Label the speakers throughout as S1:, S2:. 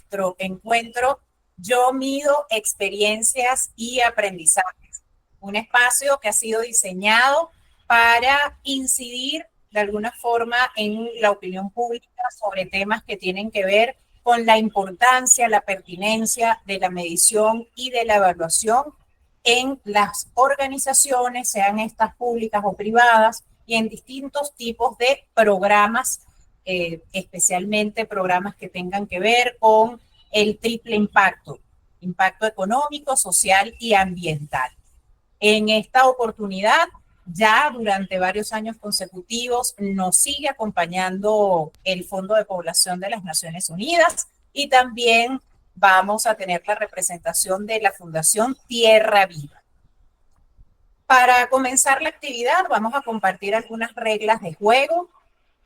S1: nuestro encuentro Yo Mido Experiencias y Aprendizajes, un espacio que ha sido diseñado para incidir de alguna forma en la opinión pública sobre temas que tienen que ver con la importancia, la pertinencia de la medición y de la evaluación en las organizaciones, sean estas públicas o privadas, y en distintos tipos de programas, especialmente programas que tengan que ver con el triple impacto, impacto económico, social y ambiental. En esta oportunidad, ya durante varios años consecutivos, nos sigue acompañando el Fondo de Población de las Naciones Unidas y también vamos a tener la representación de la Fundación Tierra Viva. Para comenzar la actividad, vamos a compartir algunas reglas de juego.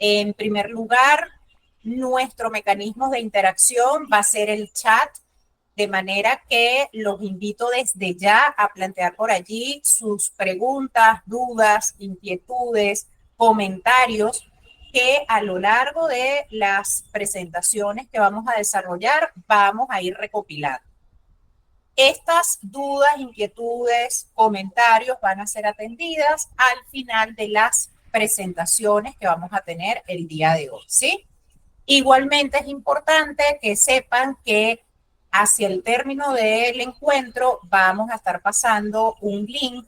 S1: En primer lugar, nuestro mecanismo de interacción va a ser el chat, de manera que los invito desde ya a plantear por allí sus preguntas, dudas, inquietudes, comentarios que a lo largo de las presentaciones que vamos a desarrollar vamos a ir recopilando. Estas dudas, inquietudes, comentarios van a ser atendidas al final de las presentaciones que vamos a tener el día de hoy, ¿sí? Igualmente es importante que sepan que hacia el término del encuentro vamos a estar pasando un link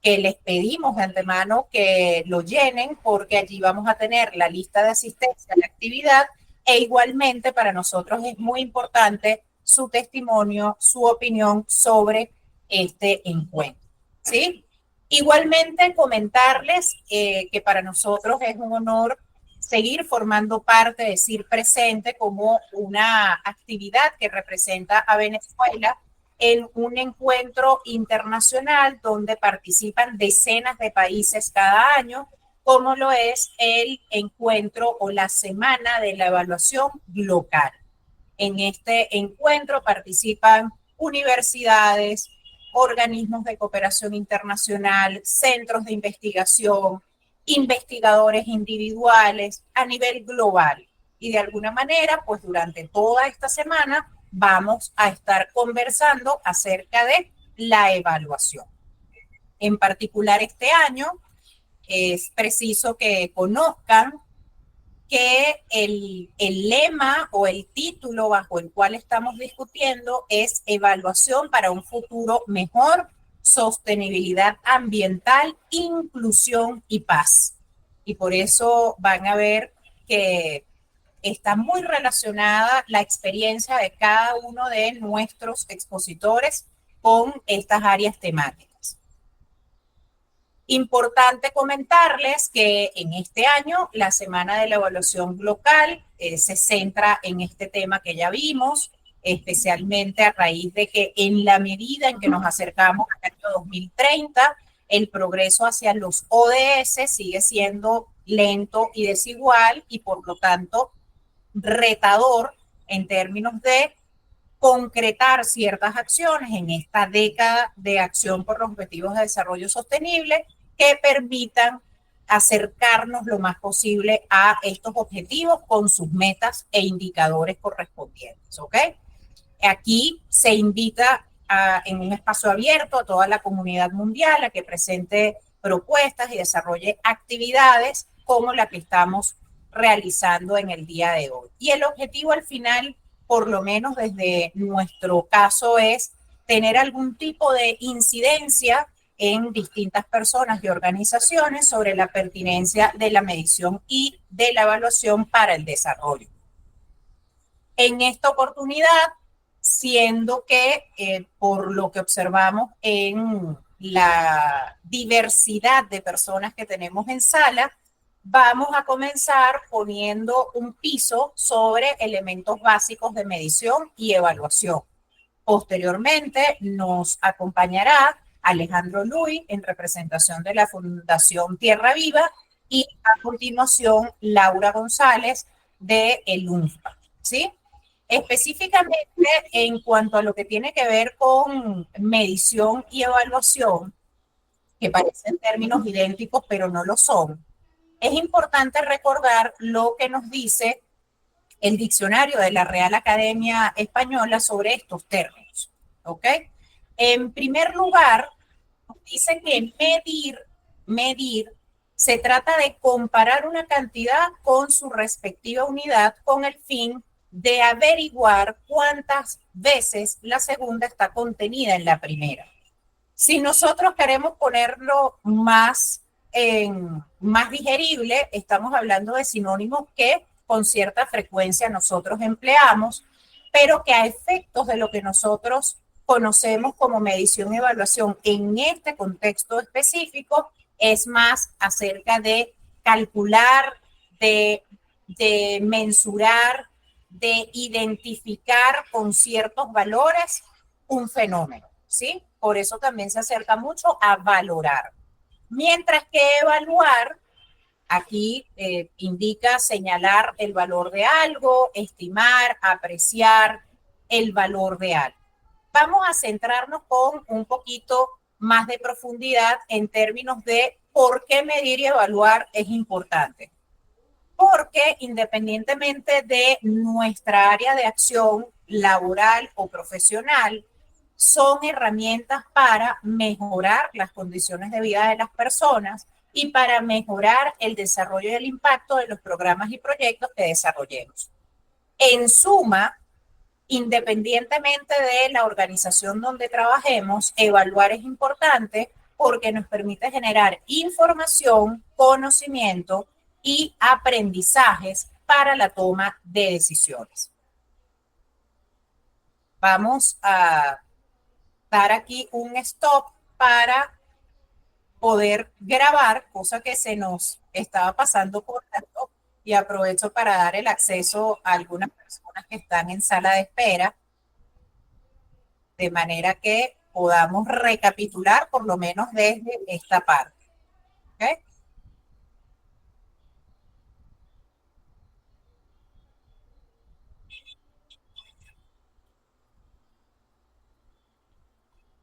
S1: que les pedimos de antemano que lo llenen, porque allí vamos a tener la lista de asistencia a la actividad, e igualmente para nosotros es muy importante su testimonio, su opinión sobre este encuentro, ¿sí? Igualmente comentarles que para nosotros es un honor seguir formando parte, decir presente como una actividad que representa a Venezuela en un encuentro internacional donde participan decenas de países cada año, como lo es el encuentro o la semana de la evaluación local. En este encuentro participan universidades, organismos de cooperación internacional, centros de investigación, investigadores individuales a nivel global. Y de alguna manera, pues durante toda esta semana vamos a estar conversando acerca de la evaluación. En particular este año es preciso que conozcan que el lema o el título bajo el cual estamos discutiendo es Evaluación para un futuro mejor, sostenibilidad ambiental, inclusión y paz. Y por eso van a ver que está muy relacionada la experiencia de cada uno de nuestros expositores con estas áreas temáticas. Importante comentarles que en este año la Semana de la Evaluación Local se centra en este tema que ya vimos, especialmente a raíz de que en la medida en que nos acercamos al año 2030, el progreso hacia los ODS sigue siendo lento y desigual y por lo tanto retador en términos de concretar ciertas acciones en esta década de acción por los objetivos de desarrollo sostenible que permitan acercarnos lo más posible a estos objetivos con sus metas e indicadores correspondientes, ¿ok? Aquí se invita en un espacio abierto a toda la comunidad mundial a que presente propuestas y desarrolle actividades como la que estamos realizando en el día de hoy. Y el objetivo al final, por lo menos desde nuestro caso, es tener algún tipo de incidencia en distintas personas y organizaciones sobre la pertinencia de la medición y de la evaluación para el desarrollo. En esta oportunidad, siendo que por lo que observamos en la diversidad de personas que tenemos en sala, vamos a comenzar poniendo un piso sobre elementos básicos de medición y evaluación. Posteriormente nos acompañará Alejandro Luis en representación de la Fundación Tierra Viva y a continuación Laura González de el UNFPA, ¿sí? Específicamente en cuanto a lo que tiene que ver con medición y evaluación, que parecen términos idénticos pero no lo son, es importante recordar lo que nos dice el diccionario de la Real Academia Española sobre estos términos. ¿Ok? En primer lugar, dice que medir se trata de comparar una cantidad con su respectiva unidad con el fin de averiguar cuántas veces la segunda está contenida en la primera. Si nosotros queremos ponerlo más digerible, estamos hablando de sinónimos que con cierta frecuencia nosotros empleamos, pero que a efectos de lo que nosotros conocemos como medición y evaluación en este contexto específico, es más acerca de calcular, de mensurar, de identificar con ciertos valores un fenómeno, ¿sí? Por eso también se acerca mucho a valorar. Mientras que evaluar, aquí indica señalar el valor de algo, estimar, apreciar el valor de algo. Vamos a centrarnos con un poquito más de profundidad en términos de por qué medir y evaluar es importante. Porque independientemente de nuestra área de acción laboral o profesional, son herramientas para mejorar las condiciones de vida de las personas y para mejorar el desarrollo y el impacto de los programas y proyectos que desarrollemos. En suma, independientemente de la organización donde trabajemos, evaluar es importante porque nos permite generar información, conocimiento y aprendizajes para la toma de decisiones. Vamos a dar aquí un stop para poder grabar, cosa que se nos estaba pasando por alto, y aprovecho para dar el acceso a algunas personas que están en sala de espera, de manera que podamos recapitular por lo menos desde esta parte. ¿Okay?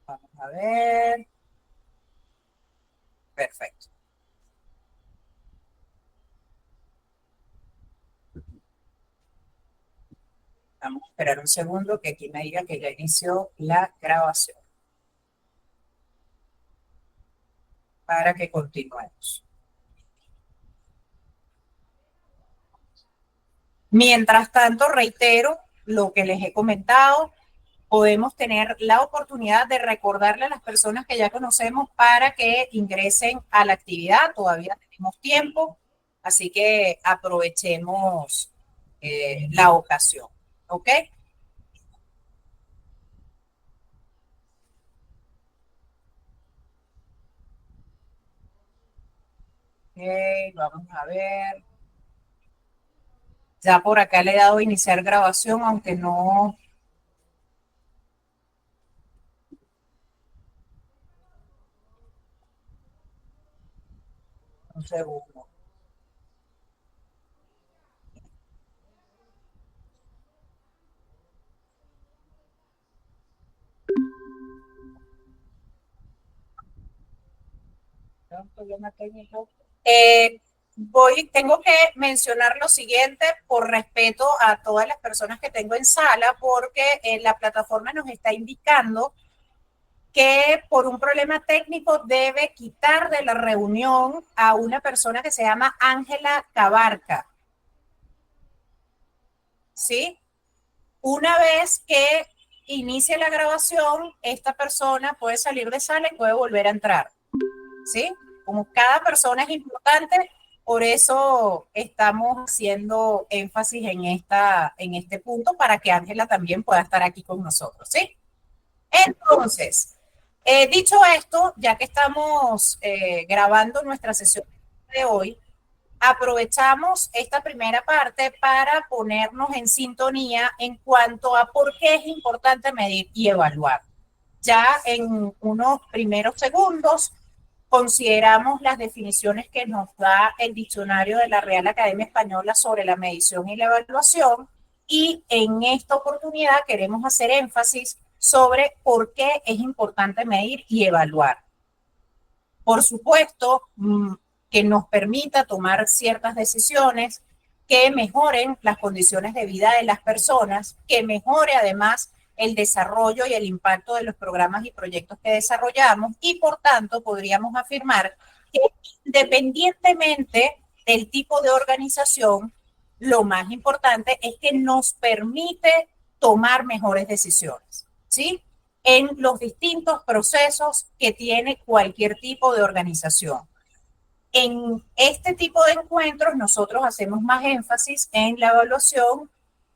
S1: Vamos a ver. Perfecto. Vamos a esperar un segundo que aquí me diga que ya inició la grabación para que continuemos. Mientras tanto, reitero lo que les he comentado, podemos tener la oportunidad de recordarle a las personas que ya conocemos para que ingresen a la actividad. Todavía tenemos tiempo, así que aprovechemos la ocasión. ¿Ok? Ok, vamos a ver. Ya por acá le he dado a iniciar grabación, aunque no. Un segundo. Un problema técnico. Tengo que mencionar lo siguiente por respeto a todas las personas que tengo en sala, porque la plataforma nos está indicando que por un problema técnico debe quitar de la reunión a una persona que se llama Ángela Cabarca. ¿Sí? Una vez que inicie la grabación, esta persona puede salir de sala y puede volver a entrar. ¿Sí? Como cada persona es importante, por eso estamos haciendo énfasis en este punto para que Ángela también pueda estar aquí con nosotros, ¿sí? Entonces, dicho esto, ya que estamos grabando nuestra sesión de hoy, aprovechamos esta primera parte para ponernos en sintonía en cuanto a por qué es importante medir y evaluar. Ya en unos primeros segundos consideramos las definiciones que nos da el diccionario de la Real Academia Española sobre la medición y la evaluación, y en esta oportunidad queremos hacer énfasis sobre por qué es importante medir y evaluar. Por supuesto, que nos permita tomar ciertas decisiones que mejoren las condiciones de vida de las personas, que mejore además el desarrollo y el impacto de los programas y proyectos que desarrollamos y por tanto podríamos afirmar que independientemente del tipo de organización, lo más importante es que nos permite tomar mejores decisiones, ¿sí? En los distintos procesos que tiene cualquier tipo de organización. En este tipo de encuentros nosotros hacemos más énfasis en la evaluación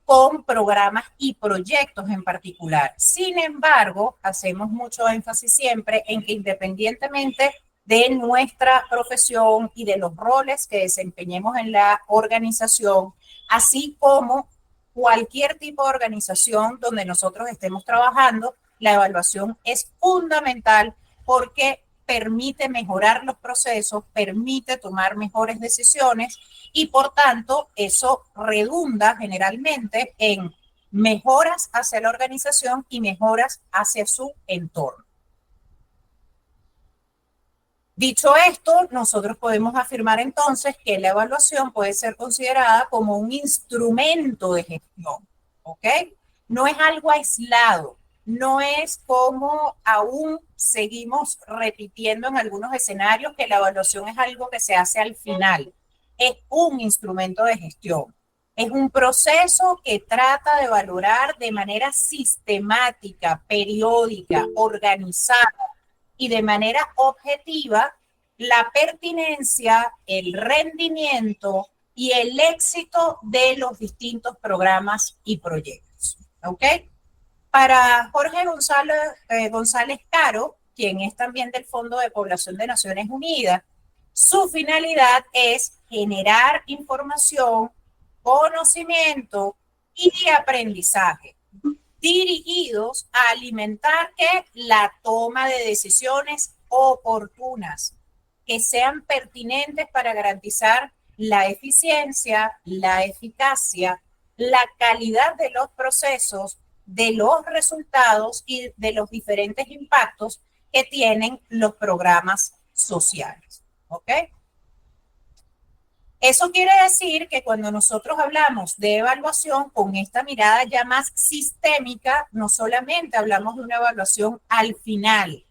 S1: con programas y proyectos en particular. Sin embargo, hacemos mucho énfasis siempre en que independientemente de nuestra profesión y de los roles que desempeñemos en la organización, así como cualquier tipo de organización donde nosotros estemos trabajando, la evaluación es fundamental porque permite mejorar los procesos, permite tomar mejores decisiones y por tanto eso redunda generalmente en mejoras hacia la organización y mejoras hacia su entorno. Dicho esto, nosotros podemos afirmar entonces que la evaluación puede ser considerada como un instrumento de gestión, ¿ok? No es algo aislado, no es como aún seguimos repitiendo en algunos escenarios que la evaluación es algo que se hace al final. Es un instrumento de gestión. Es un proceso que trata de valorar de manera sistemática, periódica, organizada y de manera objetiva la pertinencia, el rendimiento y el éxito de los distintos programas y proyectos. ¿Ok? Para Jorge González Caro, quien es también del Fondo de Población de Naciones Unidas, su finalidad es generar información, conocimiento y aprendizaje dirigidos a alimentar que la toma de decisiones oportunas, que sean pertinentes para garantizar la eficiencia, la eficacia, la calidad de los procesos, de los resultados y de los diferentes impactos que tienen los programas sociales. ¿Ok? Eso quiere decir que cuando nosotros hablamos de evaluación con esta mirada ya más sistémica, no solamente hablamos de una evaluación al final,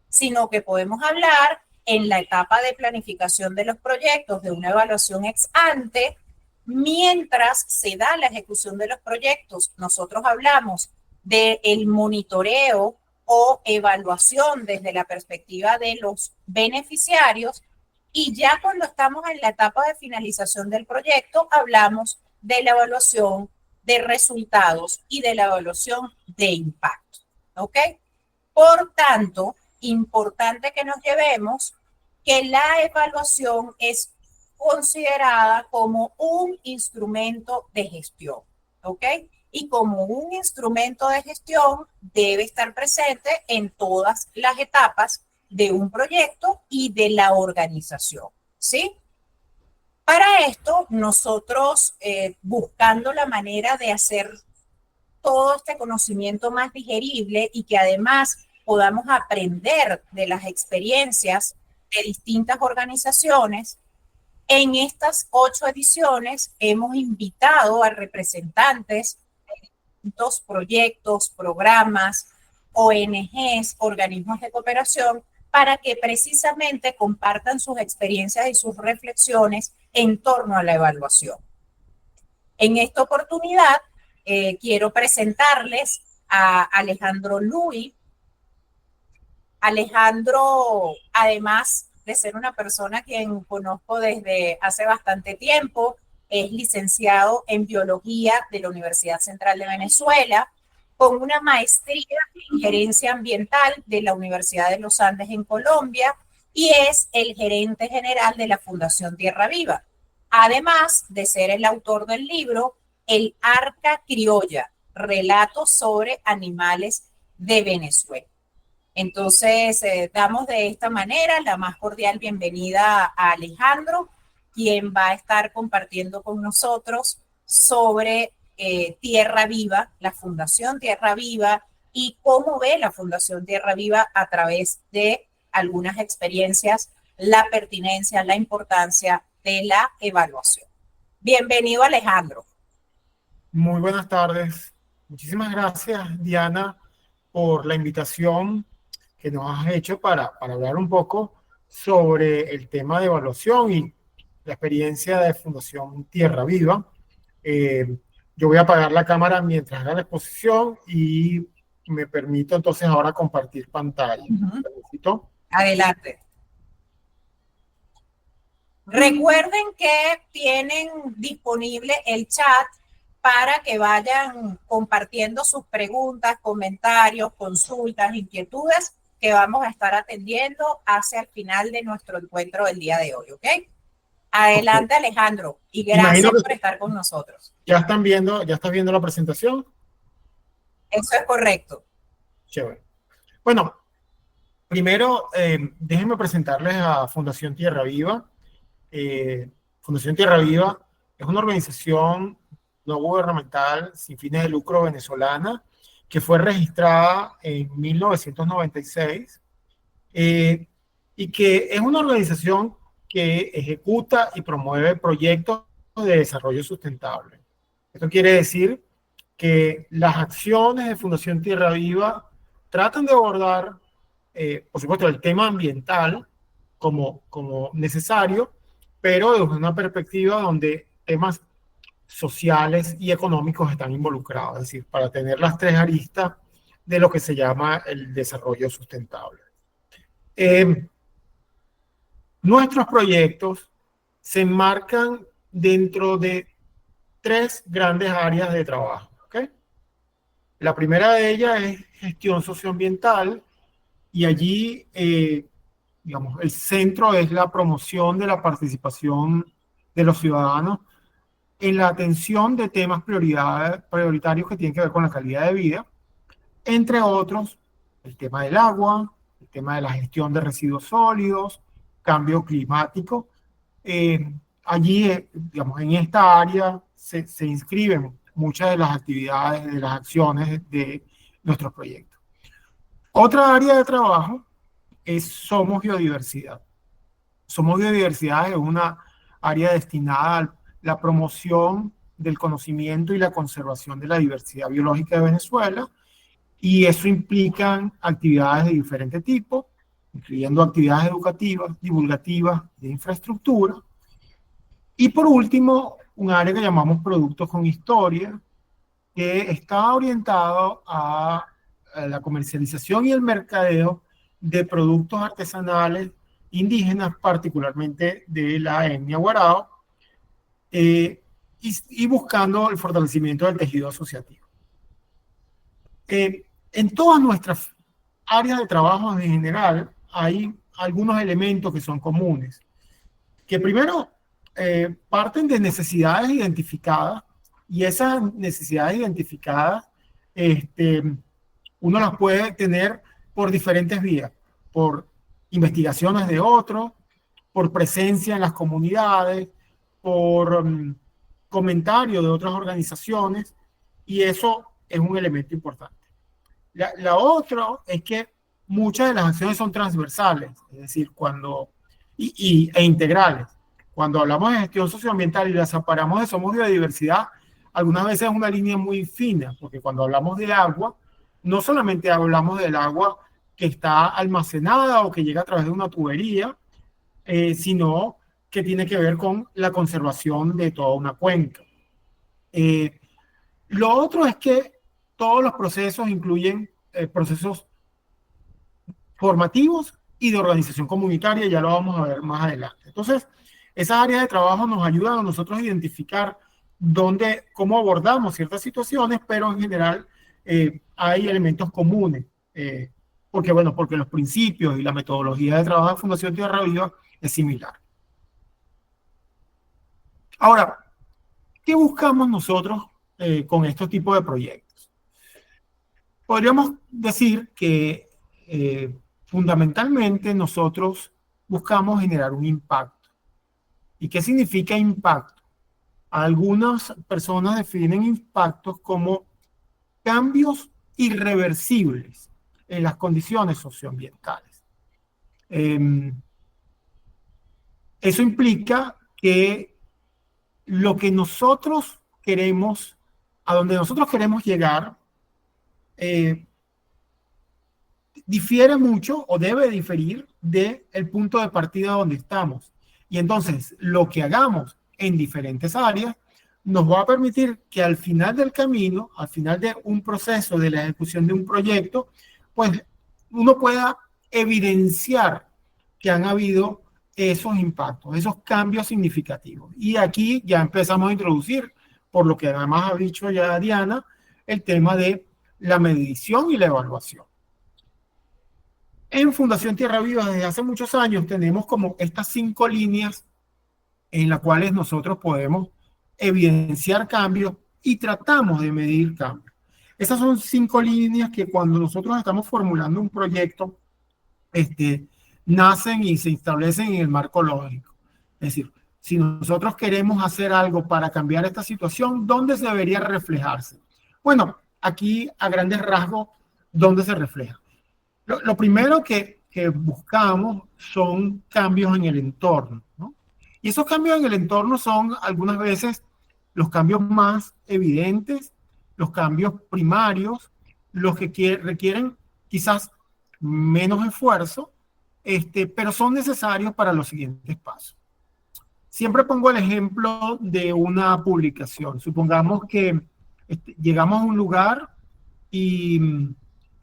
S1: sino que podemos hablar en la etapa de planificación de los proyectos de una evaluación ex ante, mientras se da la ejecución de los proyectos. Nosotros hablamos del monitoreo o evaluación desde la perspectiva de los beneficiarios. Y ya cuando estamos en la etapa de finalización del proyecto, hablamos de la evaluación de resultados y de la evaluación de impacto. ¿Ok? Por tanto, importante que nos llevemos que la evaluación es considerada como un instrumento de gestión. ¿Ok? Y como un instrumento de gestión debe estar presente en todas las etapas de un proyecto y de la organización, ¿sí? Para esto, nosotros buscando la manera de hacer todo este conocimiento más digerible y que además podamos aprender de las experiencias de distintas organizaciones, en estas 8 ediciones hemos invitado a representantes de distintos proyectos, programas, ONGs, organismos de cooperación, para que precisamente compartan sus experiencias y sus reflexiones en torno a la evaluación. En esta oportunidad, quiero presentarles a Alejandro Luis. Alejandro, además de ser una persona a quien conozco desde hace bastante tiempo, es licenciado en Biología de la Universidad Central de Venezuela, con una maestría en Gerencia Ambiental de la Universidad de los Andes en Colombia y es el gerente general de la Fundación Tierra Viva, además de ser el autor del libro El Arca Criolla, relatos sobre animales de Venezuela. Entonces, damos de esta manera la más cordial bienvenida a Alejandro, quien va a estar compartiendo con nosotros sobre Tierra Viva, la Fundación Tierra Viva y cómo ve la Fundación Tierra Viva a través de algunas experiencias, la pertinencia, la importancia de la evaluación. Bienvenido, Alejandro.
S2: Muy buenas tardes. Muchísimas gracias, Diana, por la invitación que nos has hecho para hablar un poco sobre el tema de evaluación y la experiencia de Fundación Tierra Viva. Eh, yo voy a apagar la cámara mientras haga la exposición y me permito entonces ahora compartir pantalla. ¿Permisito?
S1: Adelante. Recuerden que tienen disponible el chat para que vayan compartiendo sus preguntas, comentarios, consultas, inquietudes que vamos a estar atendiendo hacia el final de nuestro encuentro del día de hoy, ¿ok? Adelante,
S2: Okay.
S1: Alejandro, y
S2: Imagino
S1: gracias
S2: que
S1: por estar con nosotros.
S2: ya estás viendo la presentación.
S1: Eso es correcto.
S2: Chévere. Bueno, primero, déjenme presentarles a Fundación Tierra Viva. Fundación Tierra Viva es una organización no gubernamental sin fines de lucro venezolana que fue registrada en 1996 y que es una organización que ejecuta y promueve proyectos de desarrollo sustentable. Esto quiere decir que las acciones de Fundación Tierra Viva tratan de abordar, por supuesto, el tema ambiental como necesario, pero desde una perspectiva donde temas sociales y económicos están involucrados, es decir, para tener las tres aristas de lo que se llama el desarrollo sustentable. Nuestros proyectos se enmarcan dentro de tres grandes áreas de trabajo. ¿Okay? La primera de ellas es gestión socioambiental y allí, digamos, el centro es la promoción de la participación de los ciudadanos en la atención de temas prioritarios que tienen que ver con la calidad de vida, entre otros, el tema del agua, el tema de la gestión de residuos sólidos, cambio climático. Allí, digamos, en esta área se inscriben muchas de las actividades, de las acciones de nuestros proyectos. Otra área de trabajo es Somos Biodiversidad. Somos Biodiversidad es una área destinada a la promoción del conocimiento y la conservación de la diversidad biológica de Venezuela, y eso implica actividades de diferente tipo, incluyendo actividades educativas, divulgativas, de infraestructura. Y por último, un área que llamamos productos con historia, que está orientado a la comercialización y el mercadeo de productos artesanales indígenas, particularmente de la etnia Guarao, y buscando el fortalecimiento del tejido asociativo. En todas nuestras áreas de trabajo en general hay algunos elementos que son comunes, que primero parten de necesidades identificadas, y esas necesidades identificadas uno las puede tener por diferentes vías, por investigaciones de otros, por presencia en las comunidades, por comentarios de otras organizaciones, y eso es un elemento importante. La otra es que muchas de las acciones son transversales, es decir, e integrales. Cuando hablamos de gestión socioambiental y la separamos de Somos Biodiversidad, algunas veces es una línea muy fina, porque cuando hablamos del agua, no solamente hablamos del agua que está almacenada o que llega a través de una tubería, sino que tiene que ver con la conservación de toda una cuenca. Lo otro es que todos los procesos incluyen procesos formativos y de organización comunitaria, ya lo vamos a ver más adelante. Entonces, esas áreas de trabajo nos ayudan a nosotros a identificar cómo abordamos ciertas situaciones, pero en general hay elementos comunes, porque los principios y la metodología de trabajo de Fundación Tierra Viva es similar. Ahora, ¿qué buscamos nosotros con estos tipos de proyectos? Podríamos decir que fundamentalmente nosotros buscamos generar un impacto. ¿Y qué significa impacto? Algunas personas definen impactos como cambios irreversibles en las condiciones socioambientales. Eso implica que lo que nosotros queremos, a donde nosotros queremos llegar, difiere mucho o debe diferir del punto de partida donde estamos. Y entonces, lo que hagamos en diferentes áreas nos va a permitir que al final del camino, al final de un proceso de la ejecución de un proyecto, pues uno pueda evidenciar que han habido esos impactos, esos cambios significativos. Y aquí ya empezamos a introducir, por lo que además ha dicho ya Diana, el tema de la medición y la evaluación. En Fundación Tierra Viva, desde hace muchos años, tenemos como estas 5 líneas en las cuales nosotros podemos evidenciar cambios y tratamos de medir cambios. Esas son 5 líneas que cuando nosotros estamos formulando un proyecto, nacen y se establecen en el marco lógico. Es decir, si nosotros queremos hacer algo para cambiar esta situación, ¿dónde se debería reflejarse? Bueno, aquí a grandes rasgos, ¿dónde se refleja? Lo primero que buscamos son cambios en el entorno, ¿no? Y esos cambios en el entorno son algunas veces los cambios más evidentes, los cambios primarios, los que requieren quizás menos esfuerzo, pero son necesarios para los siguientes pasos. Siempre pongo el ejemplo de una publicación. Supongamos que llegamos a un lugar y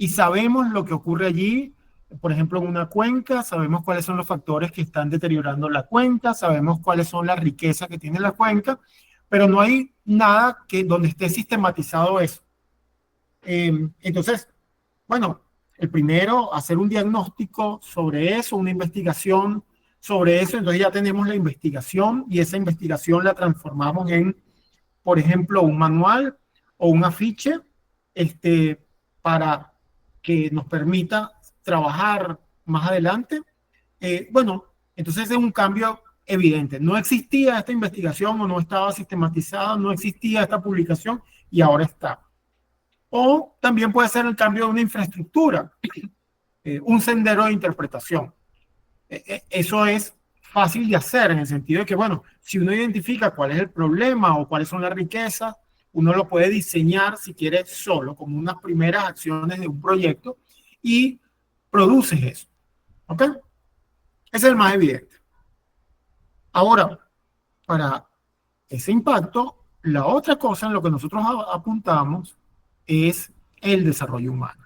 S2: sabemos lo que ocurre allí, por ejemplo, en una cuenca, sabemos cuáles son los factores que están deteriorando la cuenca, sabemos cuáles son las riquezas que tiene la cuenca, pero no hay nada donde esté sistematizado eso. Entonces, bueno, el primero, hacer un diagnóstico sobre eso, una investigación sobre eso. Entonces ya tenemos la investigación y esa investigación la transformamos en, por ejemplo, un manual o un afiche para que nos permita trabajar más adelante. Bueno, entonces es un cambio evidente. No existía esta investigación o no estaba sistematizada, no existía esta publicación y ahora está. O también puede ser el cambio de una infraestructura, un sendero de interpretación. Eso es fácil de hacer en el sentido de que, bueno, si uno identifica cuál es el problema o cuáles son las riquezas, uno lo puede diseñar, si quiere, solo, como unas primeras acciones de un proyecto y produces eso. ¿Ok? Ese es el más evidente. Ahora, para ese impacto, la otra cosa en lo que nosotros apuntamos es el desarrollo humano.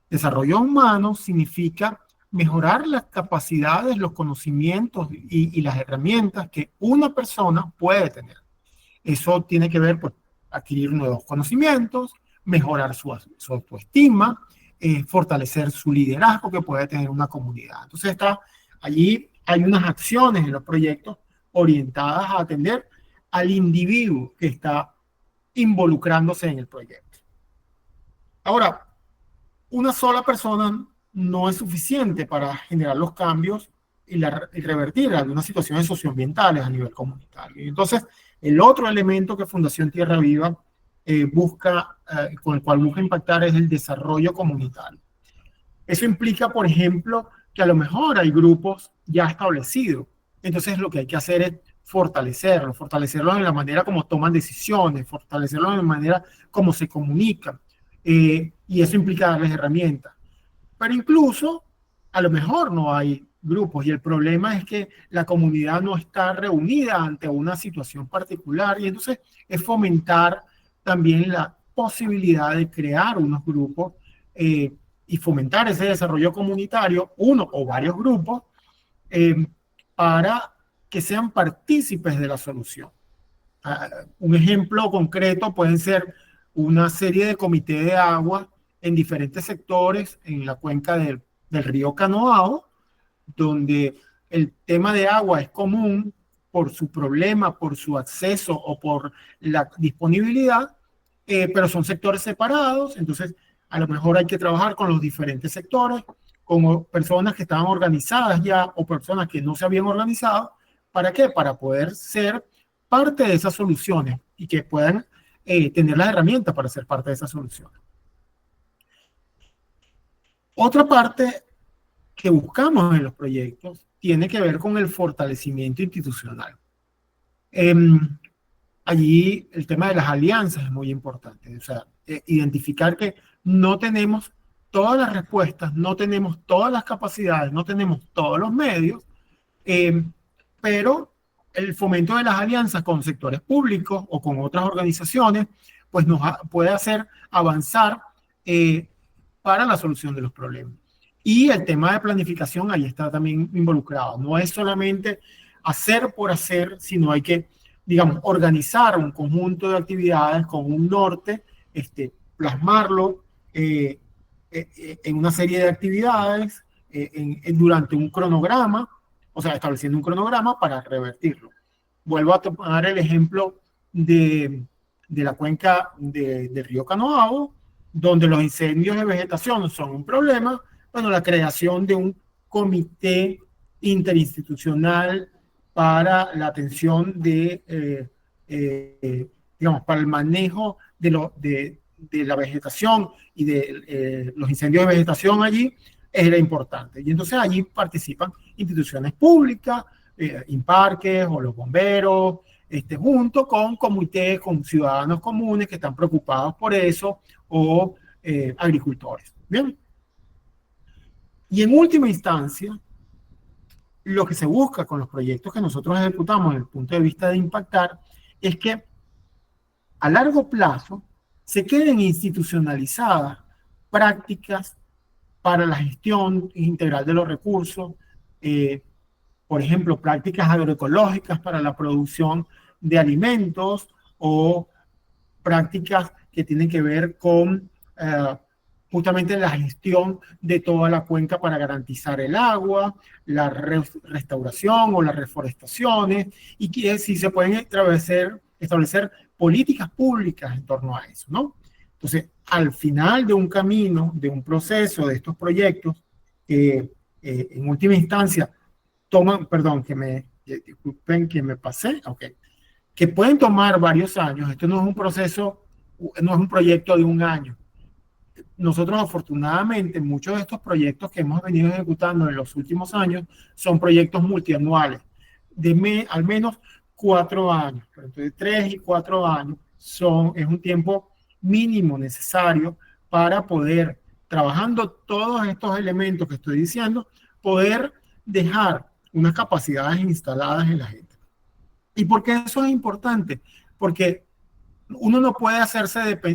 S2: Desarrollo humano significa mejorar las capacidades, los conocimientos y las herramientas que una persona puede tener. Eso tiene que ver con adquirir nuevos conocimientos, mejorar su autoestima, fortalecer su liderazgo que puede tener una comunidad. Entonces allí hay unas acciones en los proyectos orientadas a atender al individuo que está involucrándose en el proyecto. Ahora, una sola persona no es suficiente para generar los cambios y revertir algunas situaciones socioambientales a nivel comunitario. Entonces, el otro elemento que Fundación Tierra Viva con el cual busca impactar es el desarrollo comunitario. Eso implica, por ejemplo, que a lo mejor hay grupos ya establecidos. Entonces, lo que hay que hacer es fortalecerlos en la manera como toman decisiones, fortalecerlos en la manera como se comunican. Y eso implica darles herramientas. Pero incluso, a lo mejor no hay grupos y el problema es que la comunidad no está reunida ante una situación particular y entonces es fomentar también la posibilidad de crear unos grupos y fomentar ese desarrollo comunitario, uno o varios grupos, para que sean partícipes de la solución. Un ejemplo concreto pueden ser una serie de comités de agua en diferentes sectores en la cuenca del río Canoao, donde el tema de agua es común por su problema, por su acceso o por la disponibilidad, pero son sectores separados, entonces a lo mejor hay que trabajar con los diferentes sectores, con personas que estaban organizadas ya o personas que no se habían organizado. ¿Para qué? Para poder ser parte de esas soluciones y que puedan tener las herramientas para ser parte de esas soluciones. Otra parte que buscamos en los proyectos tiene que ver con el fortalecimiento institucional. allí el tema de las alianzas es muy importante. O sea, identificar que no tenemos todas las respuestas, no tenemos todas las capacidades, no tenemos todos los medios, eh, pero el fomento de las alianzas con sectores públicos o con otras organizaciones, pues puede hacer avanzar para la solución de los problemas. Y el tema de planificación ahí está también involucrado. No es solamente hacer por hacer, sino hay que, digamos, organizar un conjunto de actividades con un norte, plasmarlo en una serie de actividades durante un cronograma, o sea, estableciendo un cronograma para revertirlo. Vuelvo a tomar el ejemplo de la cuenca del río Canoabo, donde los incendios de vegetación son un problema. Bueno, la creación de un comité interinstitucional para la atención digamos, para el manejo de la vegetación y de los incendios de vegetación allí era importante. Y entonces allí participan instituciones públicas, Imparques o los bomberos, junto con comités, con ciudadanos comunes que están preocupados por eso, o agricultores. Bien. Y en última instancia, lo que se busca con los proyectos que nosotros ejecutamos desde el punto de vista de impactar es que a largo plazo se queden institucionalizadas prácticas para la gestión integral de los recursos, por ejemplo, prácticas agroecológicas para la producción de alimentos o prácticas que tienen que ver con justamente la gestión de toda la cuenca para garantizar el agua, la restauración o las reforestaciones, y que si se pueden establecer políticas públicas en torno a eso, ¿no? Entonces, al final de un camino, de un proceso de estos proyectos, en última instancia, disculpen que me pasé, ok, que pueden tomar varios años. Esto no es un proceso, no es un proyecto de un año. Nosotros, afortunadamente, muchos de estos proyectos que hemos venido ejecutando en los últimos años son proyectos multianuales, de al menos 4 años. Entonces, 3 y 4 años es un tiempo mínimo necesario para poder, trabajando todos estos elementos que estoy diciendo, poder dejar unas capacidades instaladas en la gente. ¿Y por qué eso es importante? Porque uno no puede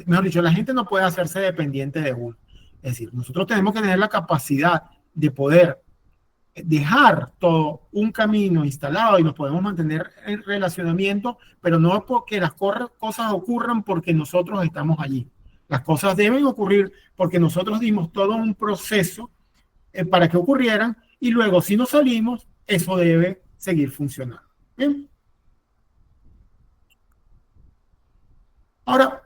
S2: mejor dicho, la gente no puede hacerse dependiente de uno. Es decir, nosotros tenemos que tener la capacidad de poder dejar todo un camino instalado y nos podemos mantener en relacionamiento, pero no es porque las cosas ocurran porque nosotros estamos allí. Las cosas deben ocurrir porque nosotros dimos todo un proceso para que ocurrieran, y luego si nos salimos, eso debe seguir funcionando. Bien. Ahora,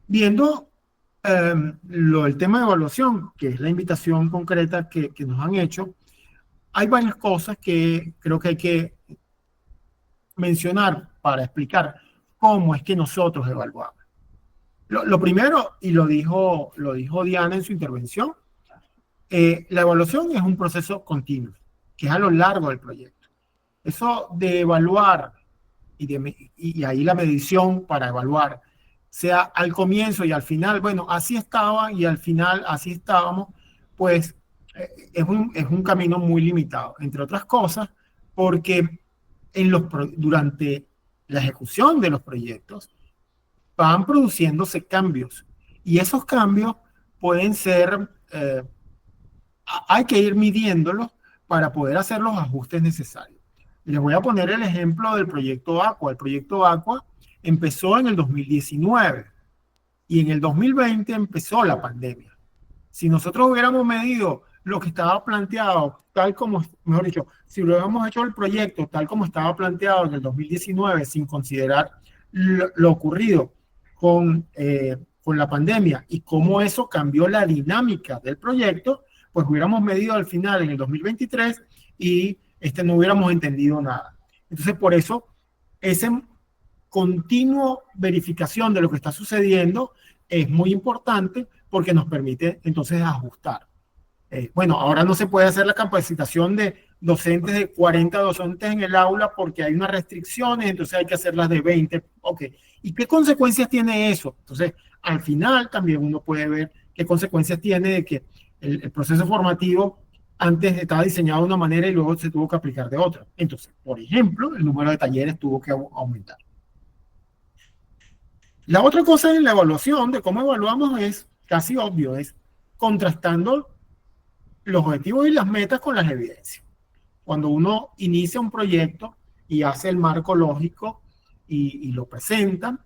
S2: viendo el tema de evaluación, que es la invitación concreta que nos han hecho, hay varias cosas que creo que hay que mencionar para explicar cómo es que nosotros evaluamos. Lo primero, y lo dijo Diana en su intervención, la evaluación es un proceso continuo, que es a lo largo del proyecto. Eso de evaluar y ahí la medición para evaluar, sea al comienzo y al final, bueno, así estaba y al final así estábamos, pues es un camino muy limitado, entre otras cosas, porque durante la ejecución de los proyectos van produciéndose cambios, y esos cambios pueden ser, hay que ir midiéndolos para poder hacer los ajustes necesarios. Les voy a poner el ejemplo del proyecto Aqua. El proyecto Aqua empezó en el 2019 y en el 2020 empezó la pandemia. Si nosotros hubiéramos medido lo que estaba planteado, tal como, mejor dicho, si hubiéramos hecho el proyecto tal como estaba planteado en el 2019, sin considerar lo ocurrido con la pandemia y cómo eso cambió la dinámica del proyecto, pues hubiéramos medido al final en el 2023 y no hubiéramos entendido nada. Entonces, por eso, esa continua verificación de lo que está sucediendo es muy importante, porque nos permite entonces ajustar. Bueno, ahora no se puede hacer la capacitación de docentes de 40 docentes en el aula porque hay unas restricciones, entonces hay que hacerlas de 20. Ok, ¿y qué consecuencias tiene eso? Entonces, al final también uno puede ver qué consecuencias tiene de que el proceso formativo antes estaba diseñado de una manera y luego se tuvo que aplicar de otra. Entonces, por ejemplo, el número de talleres tuvo que aumentar. La otra cosa en la evaluación de cómo evaluamos es casi obvio, es contrastando los objetivos y las metas con las evidencias. Cuando uno inicia un proyecto y hace el marco lógico y lo presenta,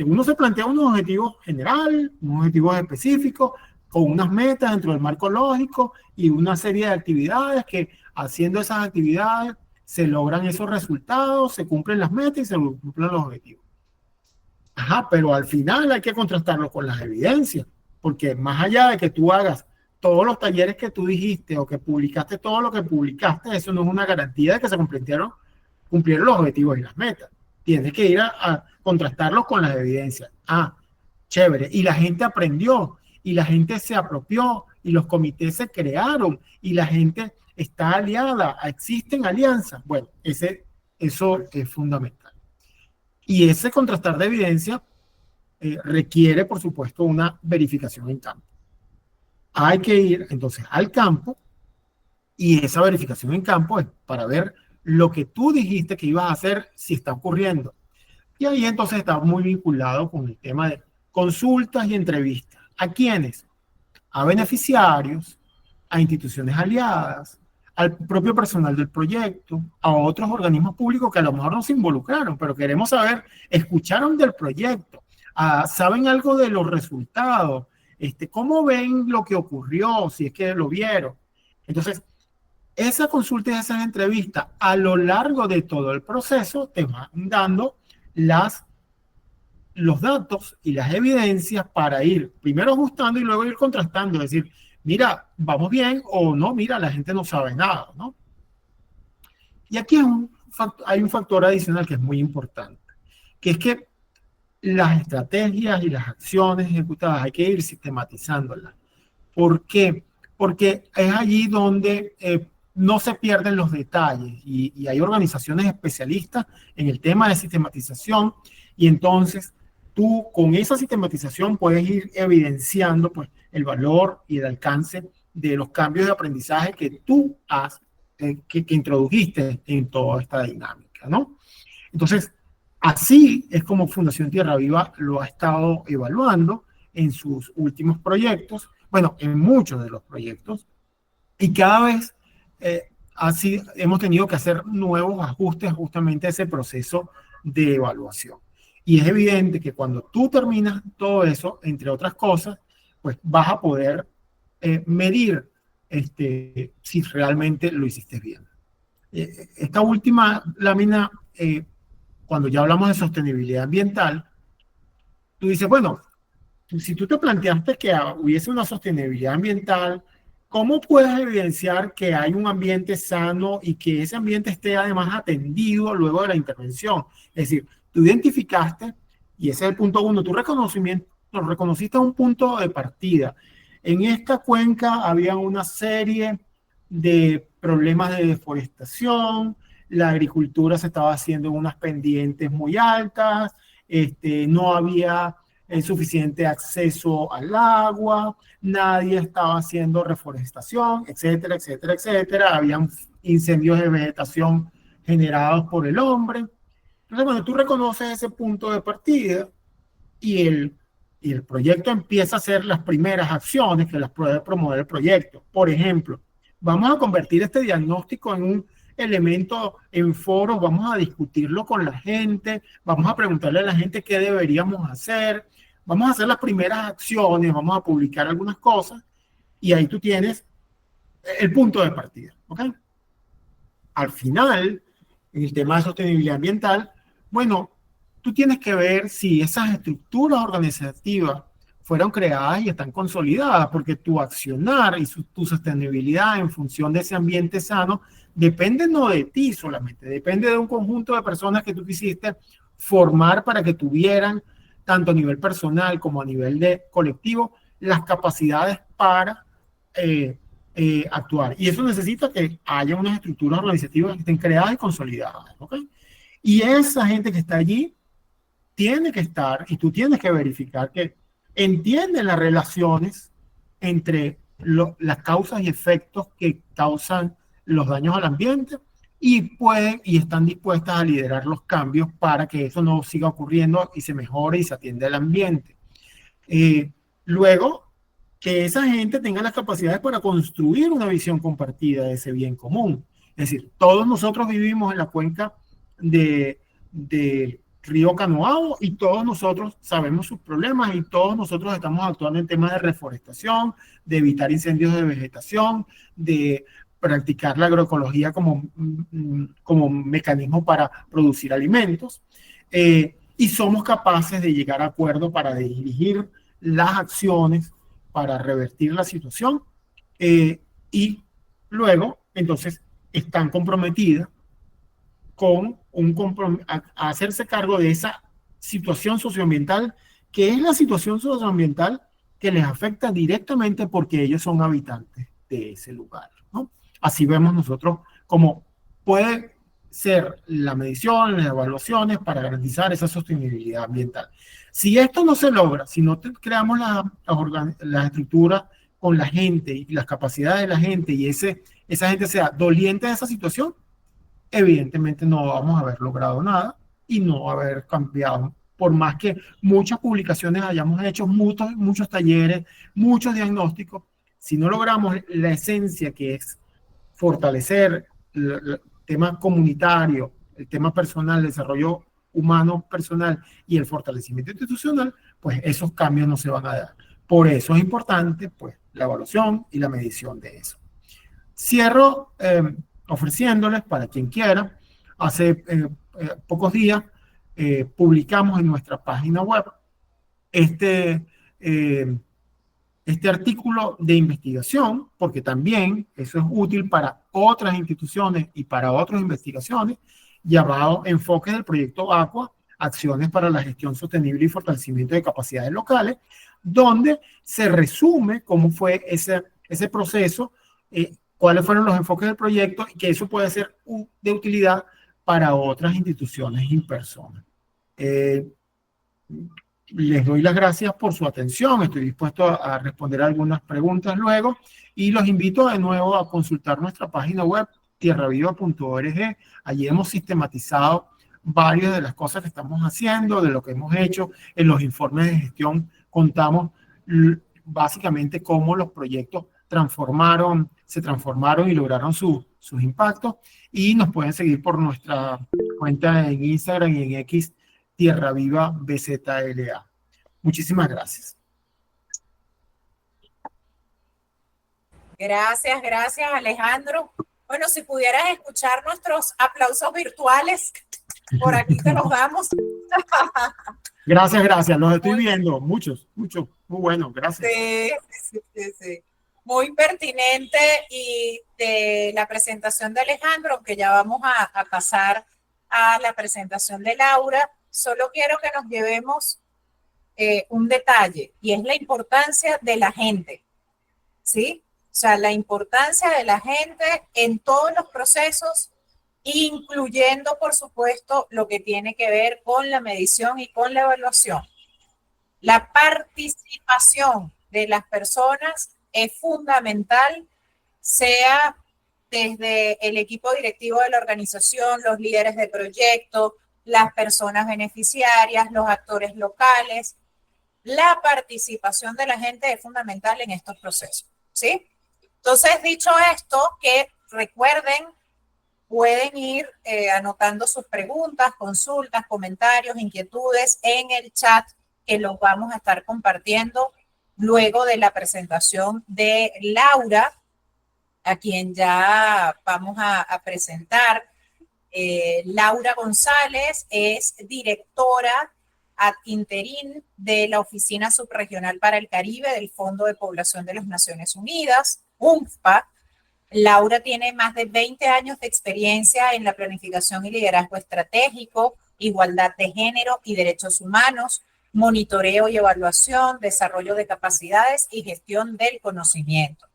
S2: uno se plantea unos objetivos generales, unos objetivos específicos, con unas metas dentro del marco lógico y una serie de actividades que haciendo esas actividades se logran esos resultados, se cumplen las metas y se cumplen los objetivos. Ajá, pero al final hay que contrastarlo con las evidencias, porque más allá de que tú hagas todos los talleres que tú dijiste o que publicaste todo lo que publicaste, eso no es una garantía de que se cumplieron los objetivos y las metas. Tienes que ir a contrastarlos con las evidencias. Ah, chévere. Y la gente aprendió, y la gente se apropió, y los comités se crearon, y la gente está aliada, existen alianzas. Bueno, eso es fundamental. Y ese contrastar de evidencia requiere, por supuesto, una verificación en campo. Hay que ir entonces al campo y esa verificación en campo es para ver lo que tú dijiste que ibas a hacer si está ocurriendo. Y ahí entonces está muy vinculado con el tema de consultas y entrevistas. ¿A quiénes? A beneficiarios, a instituciones aliadas, al propio personal del proyecto, a otros organismos públicos que a lo mejor no se involucraron, pero queremos saber, escucharon del proyecto, saben algo de los resultados, cómo ven lo que ocurrió, si es que lo vieron. Entonces, esa consulta y esas entrevistas a lo largo de todo el proceso te van dando los datos y las evidencias para ir primero ajustando y luego ir contrastando, es decir, mira, vamos bien o no, mira, la gente no sabe nada, ¿no? Y aquí hay un factor adicional que es muy importante, que es que las estrategias y las acciones ejecutadas hay que ir sistematizándolas. ¿Por qué? Porque es allí donde no se pierden los detalles y hay organizaciones especialistas en el tema de sistematización y entonces tú con esa sistematización puedes ir evidenciando pues, el valor y el alcance de los cambios de aprendizaje que tú que introdujiste en toda esta dinámica, ¿no? Entonces, así es como Fundación Tierra Viva lo ha estado evaluando en sus últimos proyectos, bueno, en muchos de los proyectos, y cada vez así hemos tenido que hacer nuevos ajustes justamente a ese proceso de evaluación. Y es evidente que cuando tú terminas todo eso, entre otras cosas, pues vas a poder medir si realmente lo hiciste bien. Esta última lámina, cuando ya hablamos de sostenibilidad ambiental, tú dices, bueno, si tú te planteaste que hubiese una sostenibilidad ambiental, ¿cómo puedes evidenciar que hay un ambiente sano y que ese ambiente esté además atendido luego de la intervención? Es decir, tú identificaste, y ese es el punto uno, tu reconociste un punto de partida. En esta cuenca había una serie de problemas de deforestación, la agricultura se estaba haciendo en unas pendientes muy altas, no había suficiente acceso al agua, nadie estaba haciendo reforestación, etcétera, etcétera, etcétera. Habían incendios de vegetación generados por el hombre. Entonces, cuando tú reconoces ese punto de partida y el proyecto empieza a hacer las primeras acciones que las puede promover el proyecto. Por ejemplo, vamos a convertir este diagnóstico en un elemento en foros, vamos a discutirlo con la gente, vamos a preguntarle a la gente qué deberíamos hacer, vamos a hacer las primeras acciones, vamos a publicar algunas cosas y ahí tú tienes el punto de partida, ¿ok? Al final, en el tema de sostenibilidad ambiental, bueno, tú tienes que ver si esas estructuras organizativas fueron creadas y están consolidadas, porque tu accionar y tu sostenibilidad en función de ese ambiente sano depende no de ti solamente, depende de un conjunto de personas que tú quisiste formar para que tuvieran, tanto a nivel personal como a nivel de colectivo, las capacidades para actuar. Y eso necesita que haya unas estructuras organizativas que estén creadas y consolidadas. ¿Ok? Y esa gente que está allí tiene que estar, y tú tienes que verificar que entienden las relaciones entre las causas y efectos que causan los daños al ambiente y pueden y están dispuestas a liderar los cambios para que eso no siga ocurriendo y se mejore y se atienda el ambiente. Luego, que esa gente tenga las capacidades para construir una visión compartida de ese bien común. Es decir, todos nosotros vivimos en la cuenca de río Canoabo y todos nosotros sabemos sus problemas y todos nosotros estamos actuando en temas de reforestación, de evitar incendios de vegetación, de practicar la agroecología como mecanismo para producir alimentos. Y somos capaces de llegar a acuerdos para dirigir las acciones para revertir la situación y luego, entonces, están comprometidas con a hacerse cargo de esa situación socioambiental, que es la situación socioambiental que les afecta directamente porque ellos son habitantes de ese lugar, ¿no? Así vemos nosotros cómo puede ser la medición, las evaluaciones para garantizar esa sostenibilidad ambiental. Si esto no se logra, si no creamos las estructuras con la gente y las capacidades de la gente y esa gente sea doliente de esa situación, evidentemente no vamos a haber logrado nada y no haber cambiado. Por más que muchas publicaciones hayamos hecho, muchos talleres, muchos diagnósticos, si no logramos la esencia que es fortalecer el tema comunitario, el tema personal, el desarrollo humano personal y el fortalecimiento institucional, pues esos cambios no se van a dar. Por eso es importante pues, la evaluación y la medición de eso. Cierro ofreciéndoles para quien quiera, hace pocos días publicamos en nuestra página web este artículo de investigación, porque también eso es útil para otras instituciones y para otras investigaciones, llamado Enfoques del Proyecto Aqua, Acciones para la Gestión Sostenible y Fortalecimiento de Capacidades Locales, donde se resume cómo fue ese proceso, cuáles fueron los enfoques del proyecto y que eso puede ser de utilidad para otras instituciones y personas. Les doy las gracias por su atención. Estoy dispuesto a responder algunas preguntas luego y los invito de nuevo a consultar nuestra página web tierraviva.org. Allí hemos sistematizado varias de las cosas que estamos haciendo, de lo que hemos hecho. En los informes de gestión contamos básicamente cómo los proyectos se transformaron y lograron sus impactos, y nos pueden seguir por nuestra cuenta en Instagram y en X, Tierra Viva BZLA. Muchísimas gracias.
S1: Gracias Alejandro. Bueno, si pudieras escuchar nuestros aplausos virtuales, por aquí te los damos.
S2: Gracias, los estoy viendo, muchos, muy bueno, gracias.
S1: Sí. Muy pertinente, y de la presentación de Alejandro, que ya vamos a pasar a la presentación de Laura, solo quiero que nos llevemos un detalle, y es la importancia de la gente, ¿sí? O sea, la importancia de la gente en todos los procesos, incluyendo, por supuesto, lo que tiene que ver con la medición y con la evaluación. La participación de las personas es fundamental, sea desde el equipo directivo de la organización, los líderes de proyecto, las personas beneficiarias, los actores locales. La participación de la gente es fundamental en estos procesos, ¿sí? Entonces, dicho esto, que recuerden, pueden ir anotando sus preguntas, consultas, comentarios, inquietudes en el chat, que los vamos a estar compartiendo luego de la presentación de Laura, a quien ya vamos a presentar. Laura González es directora ad interim de la Oficina Subregional para el Caribe del Fondo de Población de las Naciones Unidas, UNFPA. Laura tiene más de 20 años de experiencia en la planificación y liderazgo estratégico, igualdad de género y derechos humanos, monitoreo y evaluación, desarrollo de capacidades y gestión del conocimiento.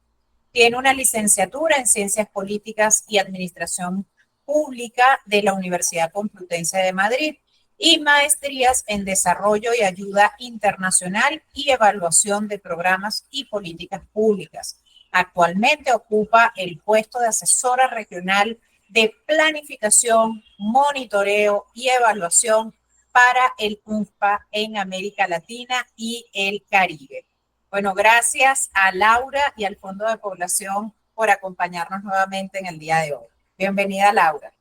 S1: Tiene una licenciatura en Ciencias Políticas y Administración Pública de la Universidad Complutense de Madrid y maestrías en Desarrollo y Ayuda Internacional y Evaluación de Programas y Políticas Públicas. Actualmente ocupa el puesto de asesora regional de planificación, monitoreo y evaluación para el UNFPA en América Latina y el Caribe. Bueno, gracias a Laura y al Fondo de Población por acompañarnos nuevamente en el día de hoy. Bienvenida, Laura.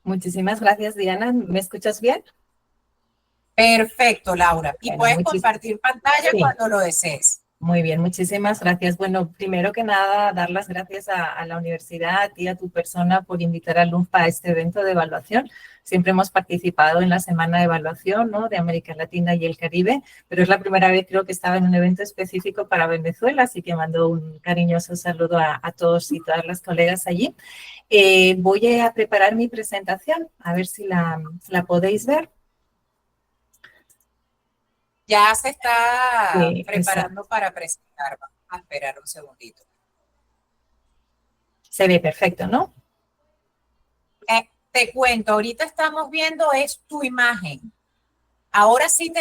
S3: Muchísimas gracias, Diana. ¿Me escuchas bien?
S1: Perfecto, Laura. Y puedes compartir pantalla cuando lo desees.
S3: Muy bien, muchísimas gracias. Bueno, primero que nada, dar las gracias a la universidad, a ti, a tu persona, por invitar al UNFPA a este evento de evaluación. Siempre hemos participado en la Semana de Evaluación, ¿no?, de América Latina y el Caribe, pero es la primera vez, creo, que estaba en un evento específico para Venezuela, así que mando un cariñoso saludo a todos y todas las colegas allí. Voy a preparar mi presentación, a ver si la podéis ver.
S1: Ya se está preparando para presentar. Vamos a esperar un segundito.
S3: Se ve perfecto, ¿no?
S1: Te cuento, ahorita estamos viendo es tu imagen. Ahora sí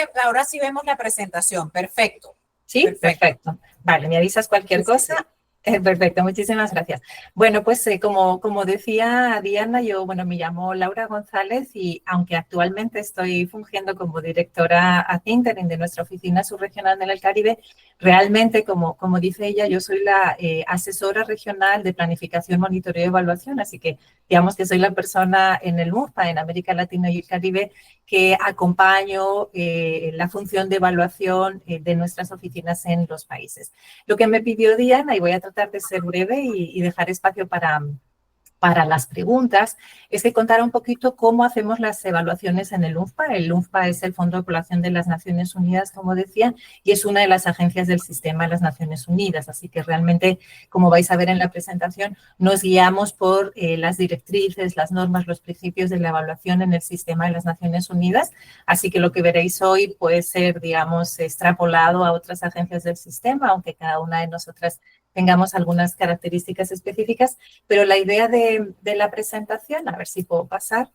S1: vemos la presentación. Perfecto.
S3: Sí, perfecto. Vale, me avisas cualquier cosa. Perfecto, muchísimas gracias. Bueno, pues como decía Diana, yo, me llamo Laura González y aunque actualmente estoy fungiendo como directora ad interim de nuestra oficina subregional en el Caribe, realmente, como dice ella, yo soy la asesora regional de planificación, monitoreo y evaluación, así que digamos que soy la persona en el UNFPA, en América Latina y el Caribe, que acompaño la función de evaluación de nuestras oficinas en los países. Lo que me pidió Diana, y voy a tratar de ser breve y dejar espacio para las preguntas, es que contara un poquito cómo hacemos las evaluaciones en el UNFPA. El UNFPA es el Fondo de Población de las Naciones Unidas, como decía, y es una de las agencias del sistema de las Naciones Unidas. Así que realmente, como vais a ver en la presentación, nos guiamos por las directrices, las normas, los principios de la evaluación en el sistema de las Naciones Unidas. Así que lo que veréis hoy puede ser, digamos, extrapolado a otras agencias del sistema, aunque cada una de nosotras tengamos algunas características específicas, pero la idea de la presentación, a ver si puedo pasar.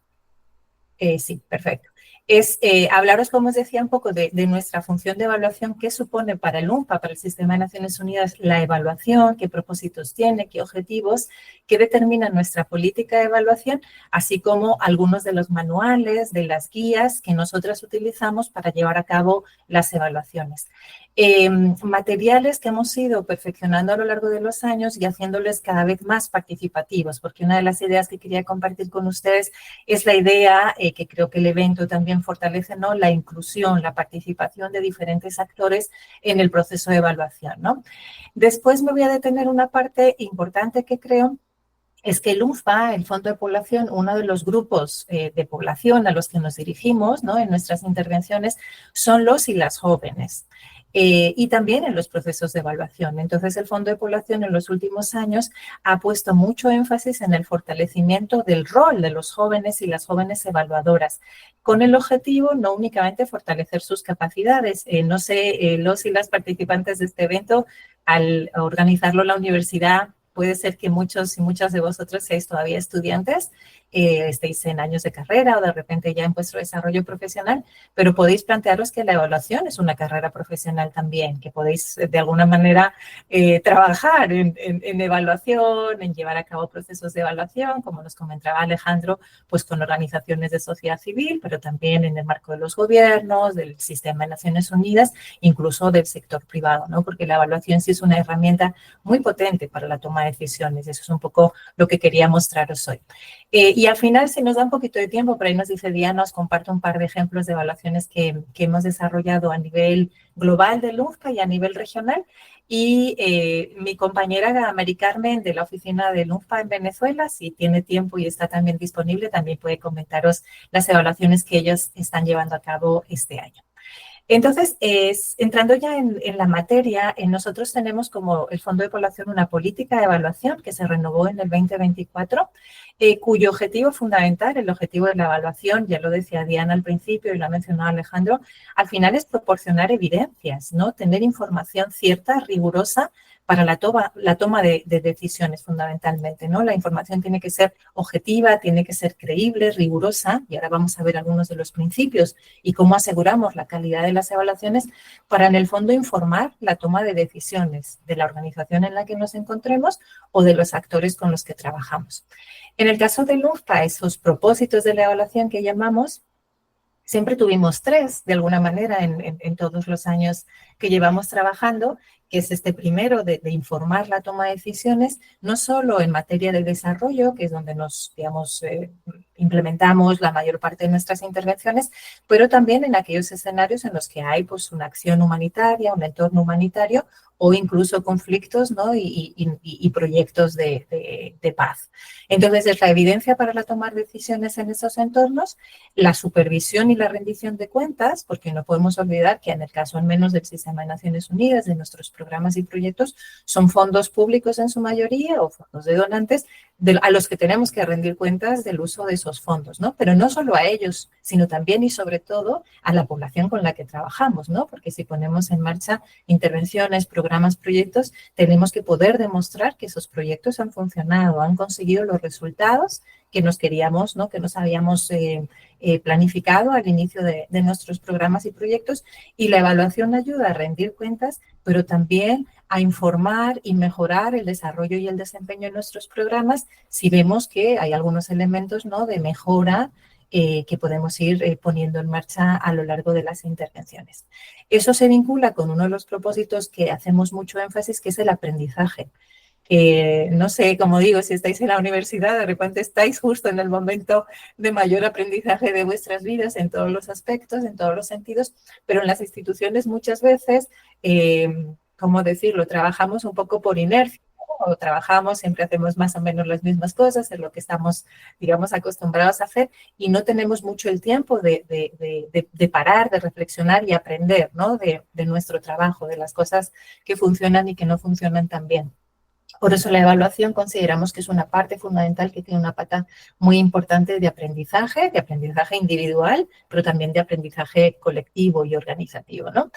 S3: Sí, perfecto. Es hablaros, como os decía, un poco de nuestra función de evaluación, qué supone para el UNFPA, para el Sistema de Naciones Unidas, la evaluación, qué propósitos tiene, qué objetivos, qué determina nuestra política de evaluación, así como algunos de los manuales, de las guías que nosotras utilizamos para llevar a cabo las evaluaciones. Materiales que hemos ido perfeccionando a lo largo de los años y haciéndoles cada vez más participativos, porque una de las ideas que quería compartir con ustedes es la idea que creo que el evento también fortalece, ¿no?, la inclusión, la participación de diferentes actores en el proceso de evaluación, ¿no? Después me voy a detener en una parte importante que creo es que el UNFPA, el Fondo de Población, uno de los grupos de población a los que nos dirigimos, ¿no?, en nuestras intervenciones son los y las jóvenes. Y también en los procesos de evaluación. Entonces, el Fondo de Población en los últimos años ha puesto mucho énfasis en el fortalecimiento del rol de los jóvenes y las jóvenes evaluadoras, con el objetivo no únicamente fortalecer sus capacidades. No sé, los y las participantes de este evento, al organizarlo la universidad, puede ser que muchos y muchas de vosotros seáis todavía estudiantes, estéis en años de carrera o de repente ya en vuestro desarrollo profesional, pero podéis plantearos que la evaluación es una carrera profesional también, que podéis de alguna manera trabajar en evaluación, en llevar a cabo procesos de evaluación, como nos comentaba Alejandro, pues con organizaciones de sociedad civil, pero también en el marco de los gobiernos, del sistema de Naciones Unidas, incluso del sector privado, ¿no? Porque la evaluación sí es una herramienta muy potente para la toma de decisiones. Eso es un poco lo que quería mostraros hoy. Y al final, si nos da un poquito de tiempo, por ahí nos dice Diana, os comparto un par de ejemplos de evaluaciones que hemos desarrollado a nivel global del UNFPA y a nivel regional. Y mi compañera Mari Carmen de la oficina del UNFPA en Venezuela, si tiene tiempo y está también disponible, también puede comentaros las evaluaciones que ellos están llevando a cabo este año. Entonces, entrando ya en la materia, nosotros tenemos como el Fondo de Población una política de evaluación que se renovó en el 2024, cuyo objetivo fundamental, el objetivo de la evaluación, ya lo decía Diana al principio y lo ha mencionado Alejandro, al final es proporcionar evidencias, ¿no? Tener información cierta, rigurosa, para la toma de decisiones fundamentalmente, ¿no? La información tiene que ser objetiva, tiene que ser creíble, rigurosa, y ahora vamos a ver algunos de los principios y cómo aseguramos la calidad de las evaluaciones para, en el fondo, informar la toma de decisiones de la organización en la que nos encontremos o de los actores con los que trabajamos. En el caso del UNFPA, esos propósitos de la evaluación que llamamos, siempre tuvimos 3, de alguna manera, en todos los años que llevamos trabajando, que es este primero de informar la toma de decisiones, no solo en materia de desarrollo, que es donde nos, digamos, implementamos la mayor parte de nuestras intervenciones, pero también en aquellos escenarios en los que hay pues, una acción humanitaria, un entorno humanitario o incluso conflictos, ¿no? y proyectos de paz. Entonces, es la evidencia para la toma de decisiones en esos entornos, la supervisión y la rendición de cuentas, porque no podemos olvidar que en el caso al menos del Sistema de Naciones Unidas, de nuestros programas y proyectos, son fondos públicos en su mayoría o fondos de donantes a los que tenemos que rendir cuentas del uso de esos fondos, ¿no? Pero no solo a ellos, sino también y sobre todo a la población con la que trabajamos, ¿no? Porque si ponemos en marcha intervenciones, programas, proyectos, tenemos que poder demostrar que esos proyectos han funcionado, han conseguido los resultados que nos queríamos, ¿no? Que nos habíamos planificado al inicio de nuestros programas y proyectos, y la evaluación ayuda a rendir cuentas, pero también a informar y mejorar el desarrollo y el desempeño de nuestros programas si vemos que hay algunos elementos, ¿no? de mejora que podemos ir poniendo en marcha a lo largo de las intervenciones. Eso se vincula con uno de los propósitos que hacemos mucho énfasis, que es el aprendizaje. No sé, como digo, si estáis en la universidad, de repente estáis justo en el momento de mayor aprendizaje de vuestras vidas en todos los aspectos, en todos los sentidos, pero en las instituciones muchas veces, ¿cómo decirlo? Trabajamos un poco por inercia, ¿no? O trabajamos, siempre hacemos más o menos las mismas cosas, es lo que estamos, digamos, acostumbrados a hacer, y no tenemos mucho el tiempo de parar, de reflexionar y aprender, ¿no? de nuestro trabajo, de las cosas que funcionan y que no funcionan tan bien. Por eso la evaluación consideramos que es una parte fundamental que tiene una pata muy importante de aprendizaje individual, pero también de aprendizaje colectivo y organizativo, ¿no?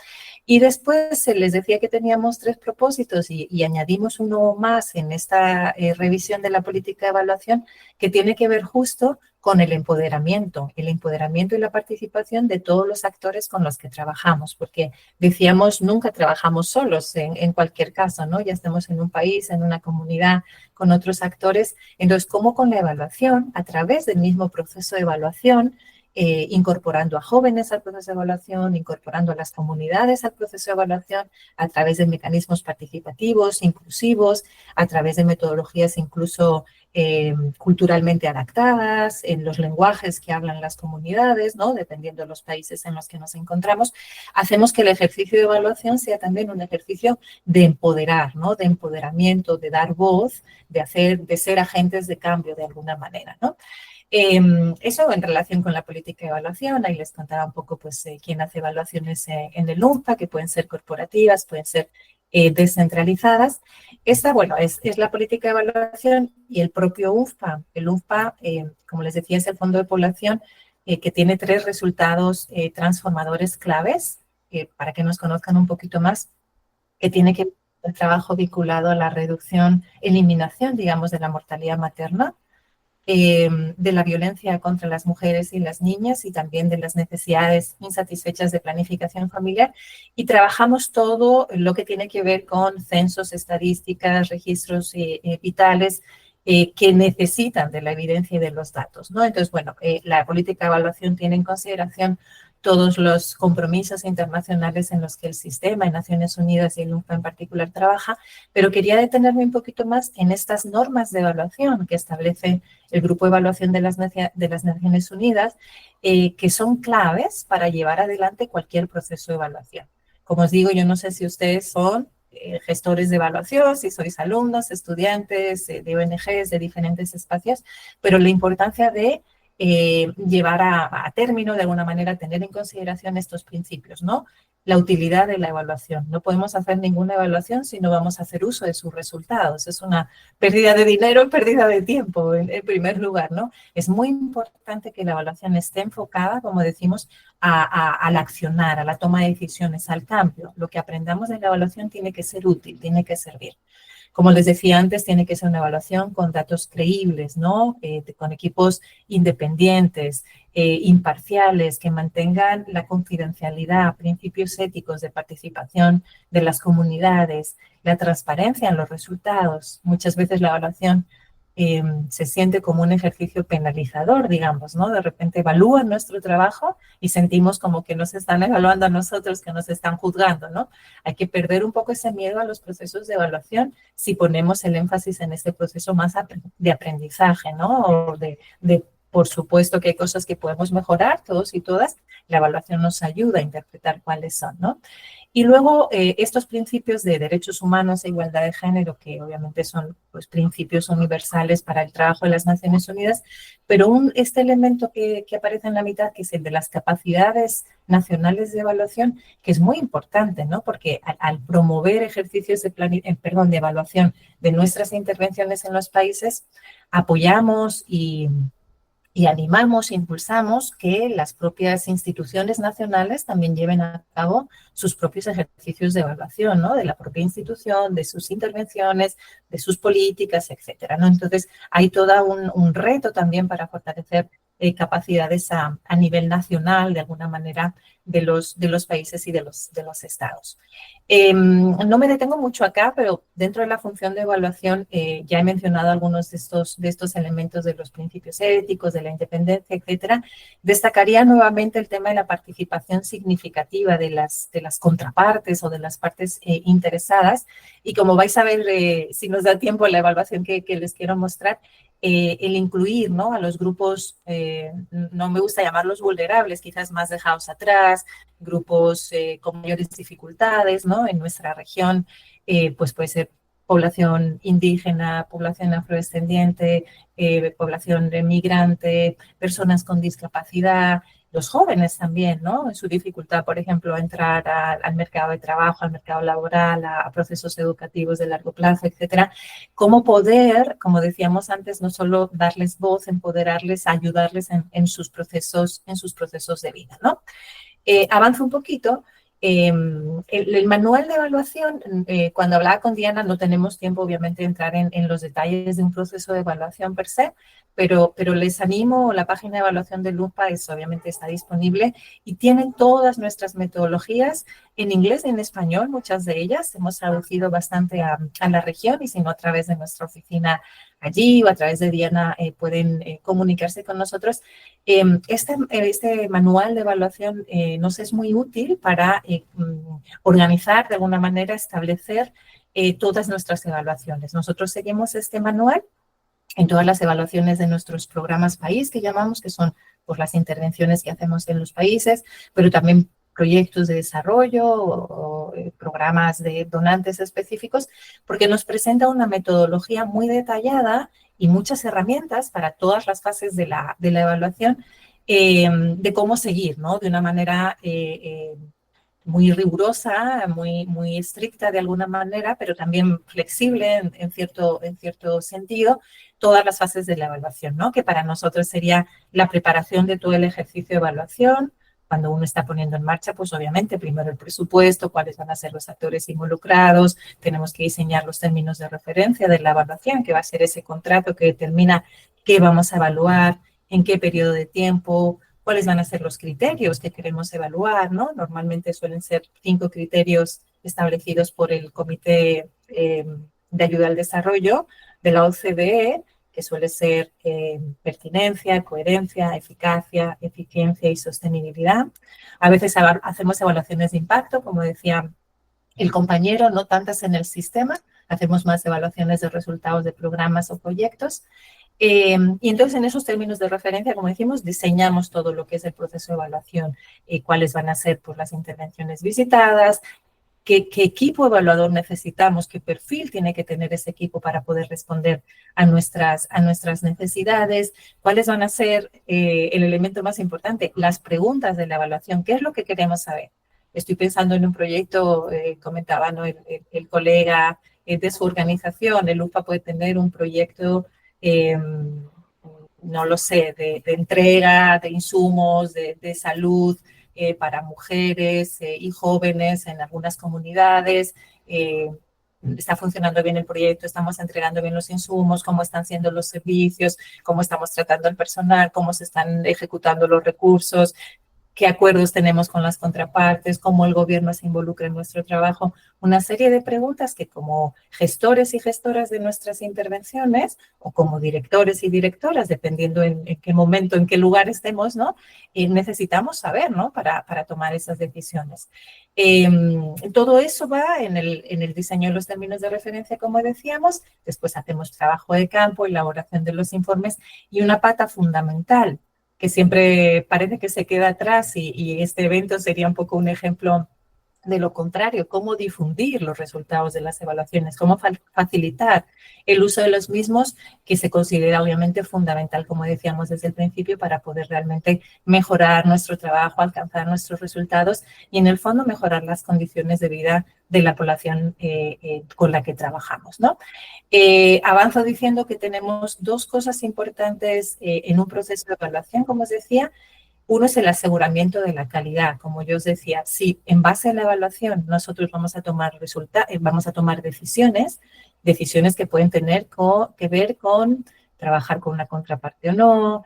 S3: Y después les decía que teníamos 3 propósitos y añadimos uno más en esta revisión de la política de evaluación, que tiene que ver justo con el empoderamiento y la participación de todos los actores con los que trabajamos, porque decíamos, nunca trabajamos solos en cualquier caso, ¿no? Ya estemos en un país, en una comunidad, con otros actores. Entonces, ¿cómo con la evaluación, a través del mismo proceso de evaluación, incorporando a jóvenes al proceso de evaluación, incorporando a las comunidades al proceso de evaluación, a través de mecanismos participativos, inclusivos, a través de metodologías incluso culturalmente adaptadas, en los lenguajes que hablan las comunidades, ¿no? Dependiendo de los países en los que nos encontramos, hacemos que el ejercicio de evaluación sea también un ejercicio de empoderar, ¿no? De empoderamiento, de dar voz, de ser agentes de cambio de alguna manera, ¿no? Eso en relación con la política de evaluación. Ahí les contaba un poco pues, quién hace evaluaciones en el UNFPA, que pueden ser corporativas, pueden ser descentralizadas. Esta, bueno, es la política de evaluación y el propio UNFPA. El UNFPA, como les decía, es el Fondo de Población que tiene 3 resultados transformadores claves, para que nos conozcan un poquito más, que tiene que ver con el trabajo vinculado a la reducción, eliminación, digamos, de la mortalidad materna, de la violencia contra las mujeres y las niñas y también de las necesidades insatisfechas de planificación familiar, y trabajamos todo lo que tiene que ver con censos, estadísticas, registros vitales que necesitan de la evidencia y de los datos, ¿no? Entonces, bueno, la política de evaluación tiene en consideración todos los compromisos internacionales en los que el sistema de Naciones Unidas y el UNFPA en particular trabaja, pero quería detenerme un poquito más en estas normas de evaluación que establece el Grupo de Evaluación de las Naciones Unidas, que son claves para llevar adelante cualquier proceso de evaluación. Como os digo, yo no sé si ustedes son gestores de evaluación, si sois alumnos, estudiantes de ONGs, de diferentes espacios, pero la importancia de llevar a término, de alguna manera, tener en consideración estos principios, ¿no? La utilidad de la evaluación. No podemos hacer ninguna evaluación si no vamos a hacer uso de sus resultados. Es una pérdida de dinero y pérdida de tiempo, en primer lugar, ¿no? Es muy importante que la evaluación esté enfocada, como decimos, al accionar, a la toma de decisiones, al cambio. Lo que aprendamos de la evaluación tiene que ser útil, tiene que servir. Como les decía antes, tiene que ser una evaluación con datos creíbles, ¿no? Con equipos independientes, imparciales, que mantengan la confidencialidad, principios éticos de participación de las comunidades, la transparencia en los resultados. Muchas veces la evaluación se siente como un ejercicio penalizador, digamos, ¿no? De repente evalúan nuestro trabajo y sentimos como que nos están evaluando a nosotros, que nos están juzgando, ¿no? Hay que perder un poco ese miedo a los procesos de evaluación si ponemos el énfasis en este proceso más de aprendizaje, ¿no? O por supuesto que hay cosas que podemos mejorar, todos y todas. La evaluación nos ayuda a interpretar cuáles son, ¿no? Y luego estos principios de derechos humanos e igualdad de género, que obviamente son pues, principios universales para el trabajo de las Naciones Unidas, pero este elemento que aparece en la mitad, que es el de las capacidades nacionales de evaluación, que es muy importante, ¿no? Porque al promover ejercicios de evaluación de nuestras intervenciones en los países, apoyamos y animamos, impulsamos que las propias instituciones nacionales también lleven a cabo sus propios ejercicios de evaluación, ¿no? De la propia institución, de sus intervenciones, de sus políticas, etcétera, ¿no? Entonces, hay todo un reto también para fortalecer capacidades a nivel nacional, de alguna manera, de los países y de los estados. No me detengo mucho acá, pero dentro de la función de evaluación ya he mencionado algunos de estos elementos de los principios éticos, de la independencia, etcétera. Destacaría nuevamente el tema de la participación significativa de las contrapartes o de las partes interesadas. Y como vais a ver, si nos da tiempo, la evaluación que les quiero mostrar, el incluir, ¿no? A los grupos, no me gusta llamarlos vulnerables, quizás más dejados atrás, grupos con mayores dificultades, ¿no? En nuestra región, pues puede ser población indígena, población afrodescendiente, población migrante, personas con discapacidad, los jóvenes también, ¿no? En su dificultad, por ejemplo, a entrar al mercado de trabajo, al mercado laboral, a procesos educativos de largo plazo, etcétera. Cómo poder, como decíamos antes, no solo darles voz, empoderarles, ayudarles en sus procesos de vida, ¿no? Avanzo un poquito. El manual de evaluación, cuando hablaba con Diana, no tenemos tiempo, obviamente, de entrar en los detalles de un proceso de evaluación per se, pero les animo, la página de evaluación de Lupa obviamente está disponible y tienen todas nuestras metodologías en inglés y en español, muchas de ellas. Hemos traducido bastante a la región y si no, a través de nuestra oficina allí o a través de Diana pueden comunicarse con nosotros. Este manual de evaluación nos es muy útil para organizar, de alguna manera, establecer todas nuestras evaluaciones. Nosotros seguimos este manual en todas las evaluaciones de nuestros programas país, que llamamos, que son pues, las intervenciones que hacemos en los países, pero también proyectos de desarrollo o programas de donantes específicos, porque nos presenta una metodología muy detallada y muchas herramientas para todas las fases de la evaluación de cómo seguir, ¿no? De una manera muy rigurosa, muy estricta de alguna manera, pero también flexible en cierto sentido, todas las fases de la evaluación, ¿no? Que para nosotros sería la preparación de todo el ejercicio de evaluación. Cuando uno está poniendo en marcha, pues obviamente primero el presupuesto, cuáles van a ser los actores involucrados, tenemos que diseñar los términos de referencia de la evaluación, que va a ser ese contrato que determina qué vamos a evaluar, en qué periodo de tiempo, cuáles van a ser los criterios que queremos evaluar, ¿no? Normalmente suelen ser 5 criterios establecidos por el Comité de Ayuda al Desarrollo de la OCDE, que suele ser pertinencia, coherencia, eficacia, eficiencia y sostenibilidad. A veces hacemos evaluaciones de impacto, como decía el compañero, no tantas en el sistema, hacemos más evaluaciones de resultados de programas o proyectos. Y entonces, en esos términos de referencia, como decimos, diseñamos todo lo que es el proceso de evaluación, cuáles van a ser pues, las intervenciones visitadas, ¿Qué equipo evaluador necesitamos? ¿Qué perfil tiene que tener ese equipo para poder responder a nuestras necesidades? ¿Cuáles van a ser el elemento más importante? Las preguntas de la evaluación. ¿Qué es lo que queremos saber? Estoy pensando en un proyecto, comentaba, ¿no? el colega de su organización, el UFA puede tener un proyecto, no lo sé, de entrega de insumos, de salud, para mujeres y jóvenes en algunas comunidades. Está funcionando bien el proyecto, estamos entregando bien los insumos, cómo están siendo los servicios, cómo estamos tratando al personal, cómo se están ejecutando los recursos, qué acuerdos tenemos con las contrapartes, cómo el gobierno se involucra en nuestro trabajo, una serie de preguntas que como gestores y gestoras de nuestras intervenciones o como directores y directoras, dependiendo en qué momento, en qué lugar estemos, ¿no? Necesitamos saber, ¿no? Para tomar esas decisiones. Todo eso va en el diseño de los términos de referencia, como decíamos, después hacemos trabajo de campo, elaboración de los informes y una pata fundamental que siempre parece que se queda atrás y este evento sería un poco un ejemplo de lo contrario, cómo difundir los resultados de las evaluaciones, cómo facilitar el uso de los mismos, que se considera obviamente fundamental, como decíamos desde el principio, para poder realmente mejorar nuestro trabajo, alcanzar nuestros resultados y en el fondo mejorar las condiciones de vida de la población con la que trabajamos, ¿no? Avanzo diciendo que tenemos dos cosas importantes en un proceso de evaluación, como os decía. Uno es el aseguramiento de la calidad. Como yo os decía, si en base a la evaluación nosotros vamos a tomar decisiones que pueden tener que ver con trabajar con una contraparte o no,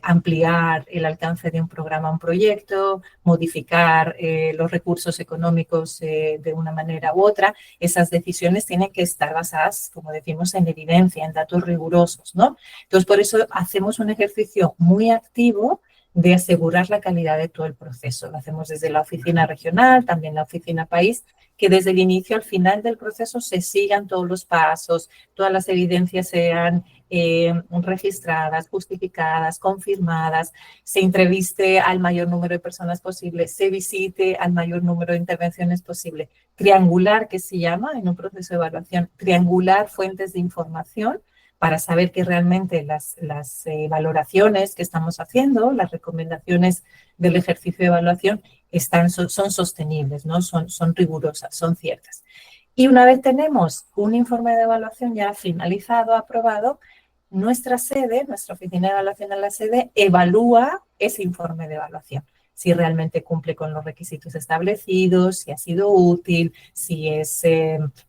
S3: ampliar el alcance de un programa a un proyecto, modificar los recursos económicos de una manera u otra. Esas decisiones tienen que estar basadas, como decimos, en evidencia, en datos rigurosos, ¿no? Entonces, por eso hacemos un ejercicio muy activo de asegurar la calidad de todo el proceso. Lo hacemos desde la oficina regional, también la oficina país, que desde el inicio al final del proceso se sigan todos los pasos, todas las evidencias sean registradas, justificadas, confirmadas, se entreviste al mayor número de personas posible, se visite al mayor número de intervenciones posible. Triangular, que se llama en un proceso de evaluación, triangular fuentes de información para saber que realmente las valoraciones que estamos haciendo, las recomendaciones del ejercicio de evaluación son sostenibles, ¿no? Son rigurosas, son ciertas. Y una vez tenemos un informe de evaluación ya finalizado, aprobado, nuestra sede, nuestra oficina de evaluación en la sede, evalúa ese informe de evaluación. Si realmente cumple con los requisitos establecidos, si ha sido útil, si es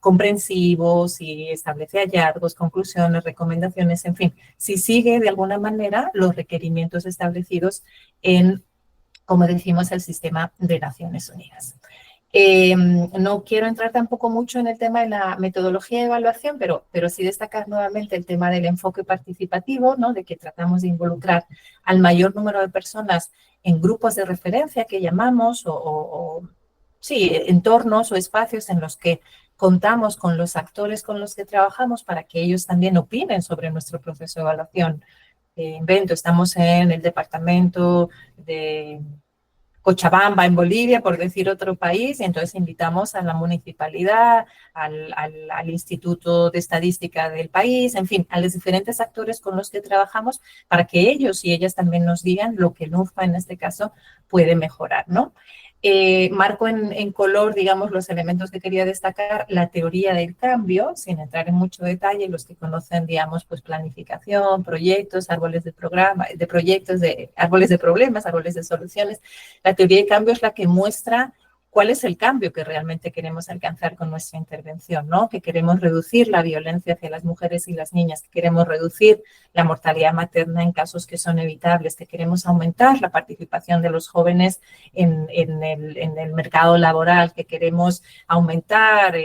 S3: comprensivo, si establece hallazgos, conclusiones, recomendaciones, en fin, si sigue de alguna manera los requerimientos establecidos en, como decimos, el sistema de Naciones Unidas. No quiero entrar tampoco mucho en el tema de la metodología de evaluación, pero sí destacar nuevamente el tema del enfoque participativo, ¿no? De que tratamos de involucrar al mayor número de personas en grupos de referencia que llamamos sí, entornos o espacios en los que contamos con los actores con los que trabajamos para que ellos también opinen sobre nuestro proceso de evaluación. Estamos en el departamento de Cochabamba, en Bolivia, por decir otro país, y entonces invitamos a la municipalidad, al Instituto de Estadística del país, en fin, a los diferentes actores con los que trabajamos para que ellos y ellas también nos digan lo que el UNFPA en este caso puede mejorar, ¿no? Marco en color, digamos, los elementos que quería destacar, la teoría del cambio, sin entrar en mucho detalle, los que conocen, digamos, pues planificación, proyectos, árboles de programa, de proyectos, árboles de problemas, árboles de soluciones. La teoría del cambio es la que muestra cuál es el cambio que realmente queremos alcanzar con nuestra intervención, ¿no? Que queremos reducir la violencia hacia las mujeres y las niñas, que queremos reducir la mortalidad materna en casos que son evitables, que queremos aumentar la participación de los jóvenes en el mercado laboral, que queremos aumentar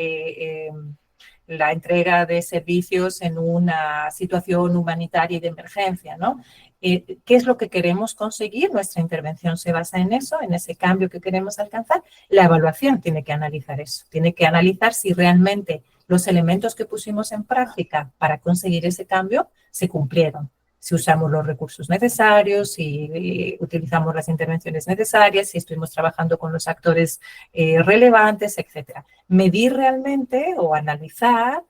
S3: la entrega de servicios en una situación humanitaria y de emergencia, ¿no? ¿Qué es lo que queremos conseguir? Nuestra intervención se basa en eso, en ese cambio que queremos alcanzar. La evaluación tiene que analizar eso, tiene que analizar si realmente los elementos que pusimos en práctica para conseguir ese cambio se cumplieron. si usamos los recursos necesarios, si utilizamos las intervenciones necesarias, si estuvimos trabajando con los actores relevantes, etcétera. Medir realmente o analizar,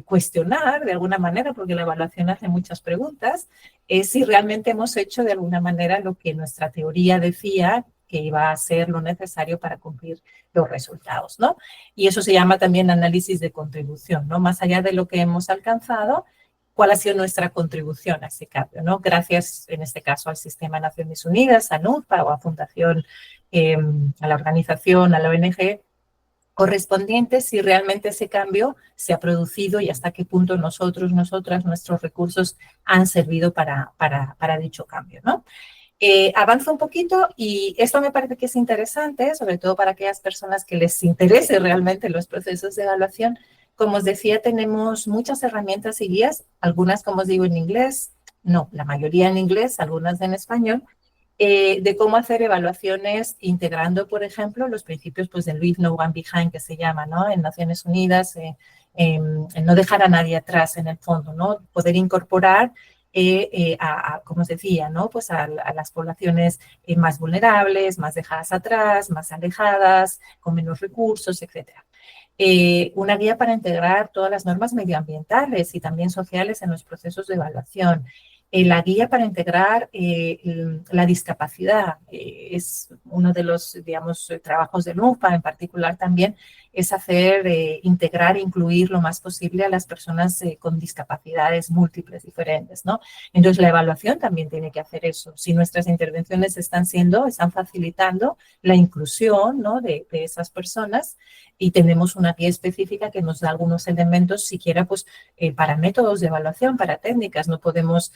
S3: cuestionar de alguna manera, porque la evaluación hace muchas preguntas, es si realmente hemos hecho de alguna manera lo que nuestra teoría decía que iba a ser lo necesario para cumplir los resultados, ¿no? Y eso se llama también análisis de contribución, ¿no? Más allá de lo que hemos alcanzado, ¿cuál ha sido nuestra contribución a ese cambio, ¿no? Gracias, en este caso, al Sistema de Naciones Unidas, a NUPA o a Fundación, a la organización, a la ONG correspondiente, si realmente ese cambio se ha producido y hasta qué punto nosotros, nosotras, nuestros recursos han servido para dicho cambio, ¿no? Avanzo un poquito y esto me parece que es interesante, sobre todo para aquellas personas que les interese realmente los procesos de evaluación. Como os decía, tenemos muchas herramientas y guías, algunas, como os digo, en inglés, no, la mayoría en inglés, algunas en español, de cómo hacer evaluaciones integrando, por ejemplo, los principios pues, del Leave No One Behind, que se llama, ¿no? En Naciones Unidas, en no dejar a nadie atrás, en el fondo, ¿no? Poder incorporar como os decía, ¿no? Pues a las poblaciones más vulnerables, más dejadas atrás, más alejadas, con menos recursos, etcétera. Una guía para integrar todas las normas medioambientales y también sociales en los procesos de evaluación. La guía para integrar la discapacidad es uno de los, digamos, trabajos de NUPA en particular también, es hacer, integrar, incluir lo más posible a las personas con discapacidades múltiples, diferentes, ¿no? Entonces, la evaluación también tiene que hacer eso. Si nuestras intervenciones están facilitando la inclusión, ¿no? de esas personas y tenemos una guía específica que nos da algunos elementos, siquiera, pues, para métodos de evaluación, para técnicas. No podemos,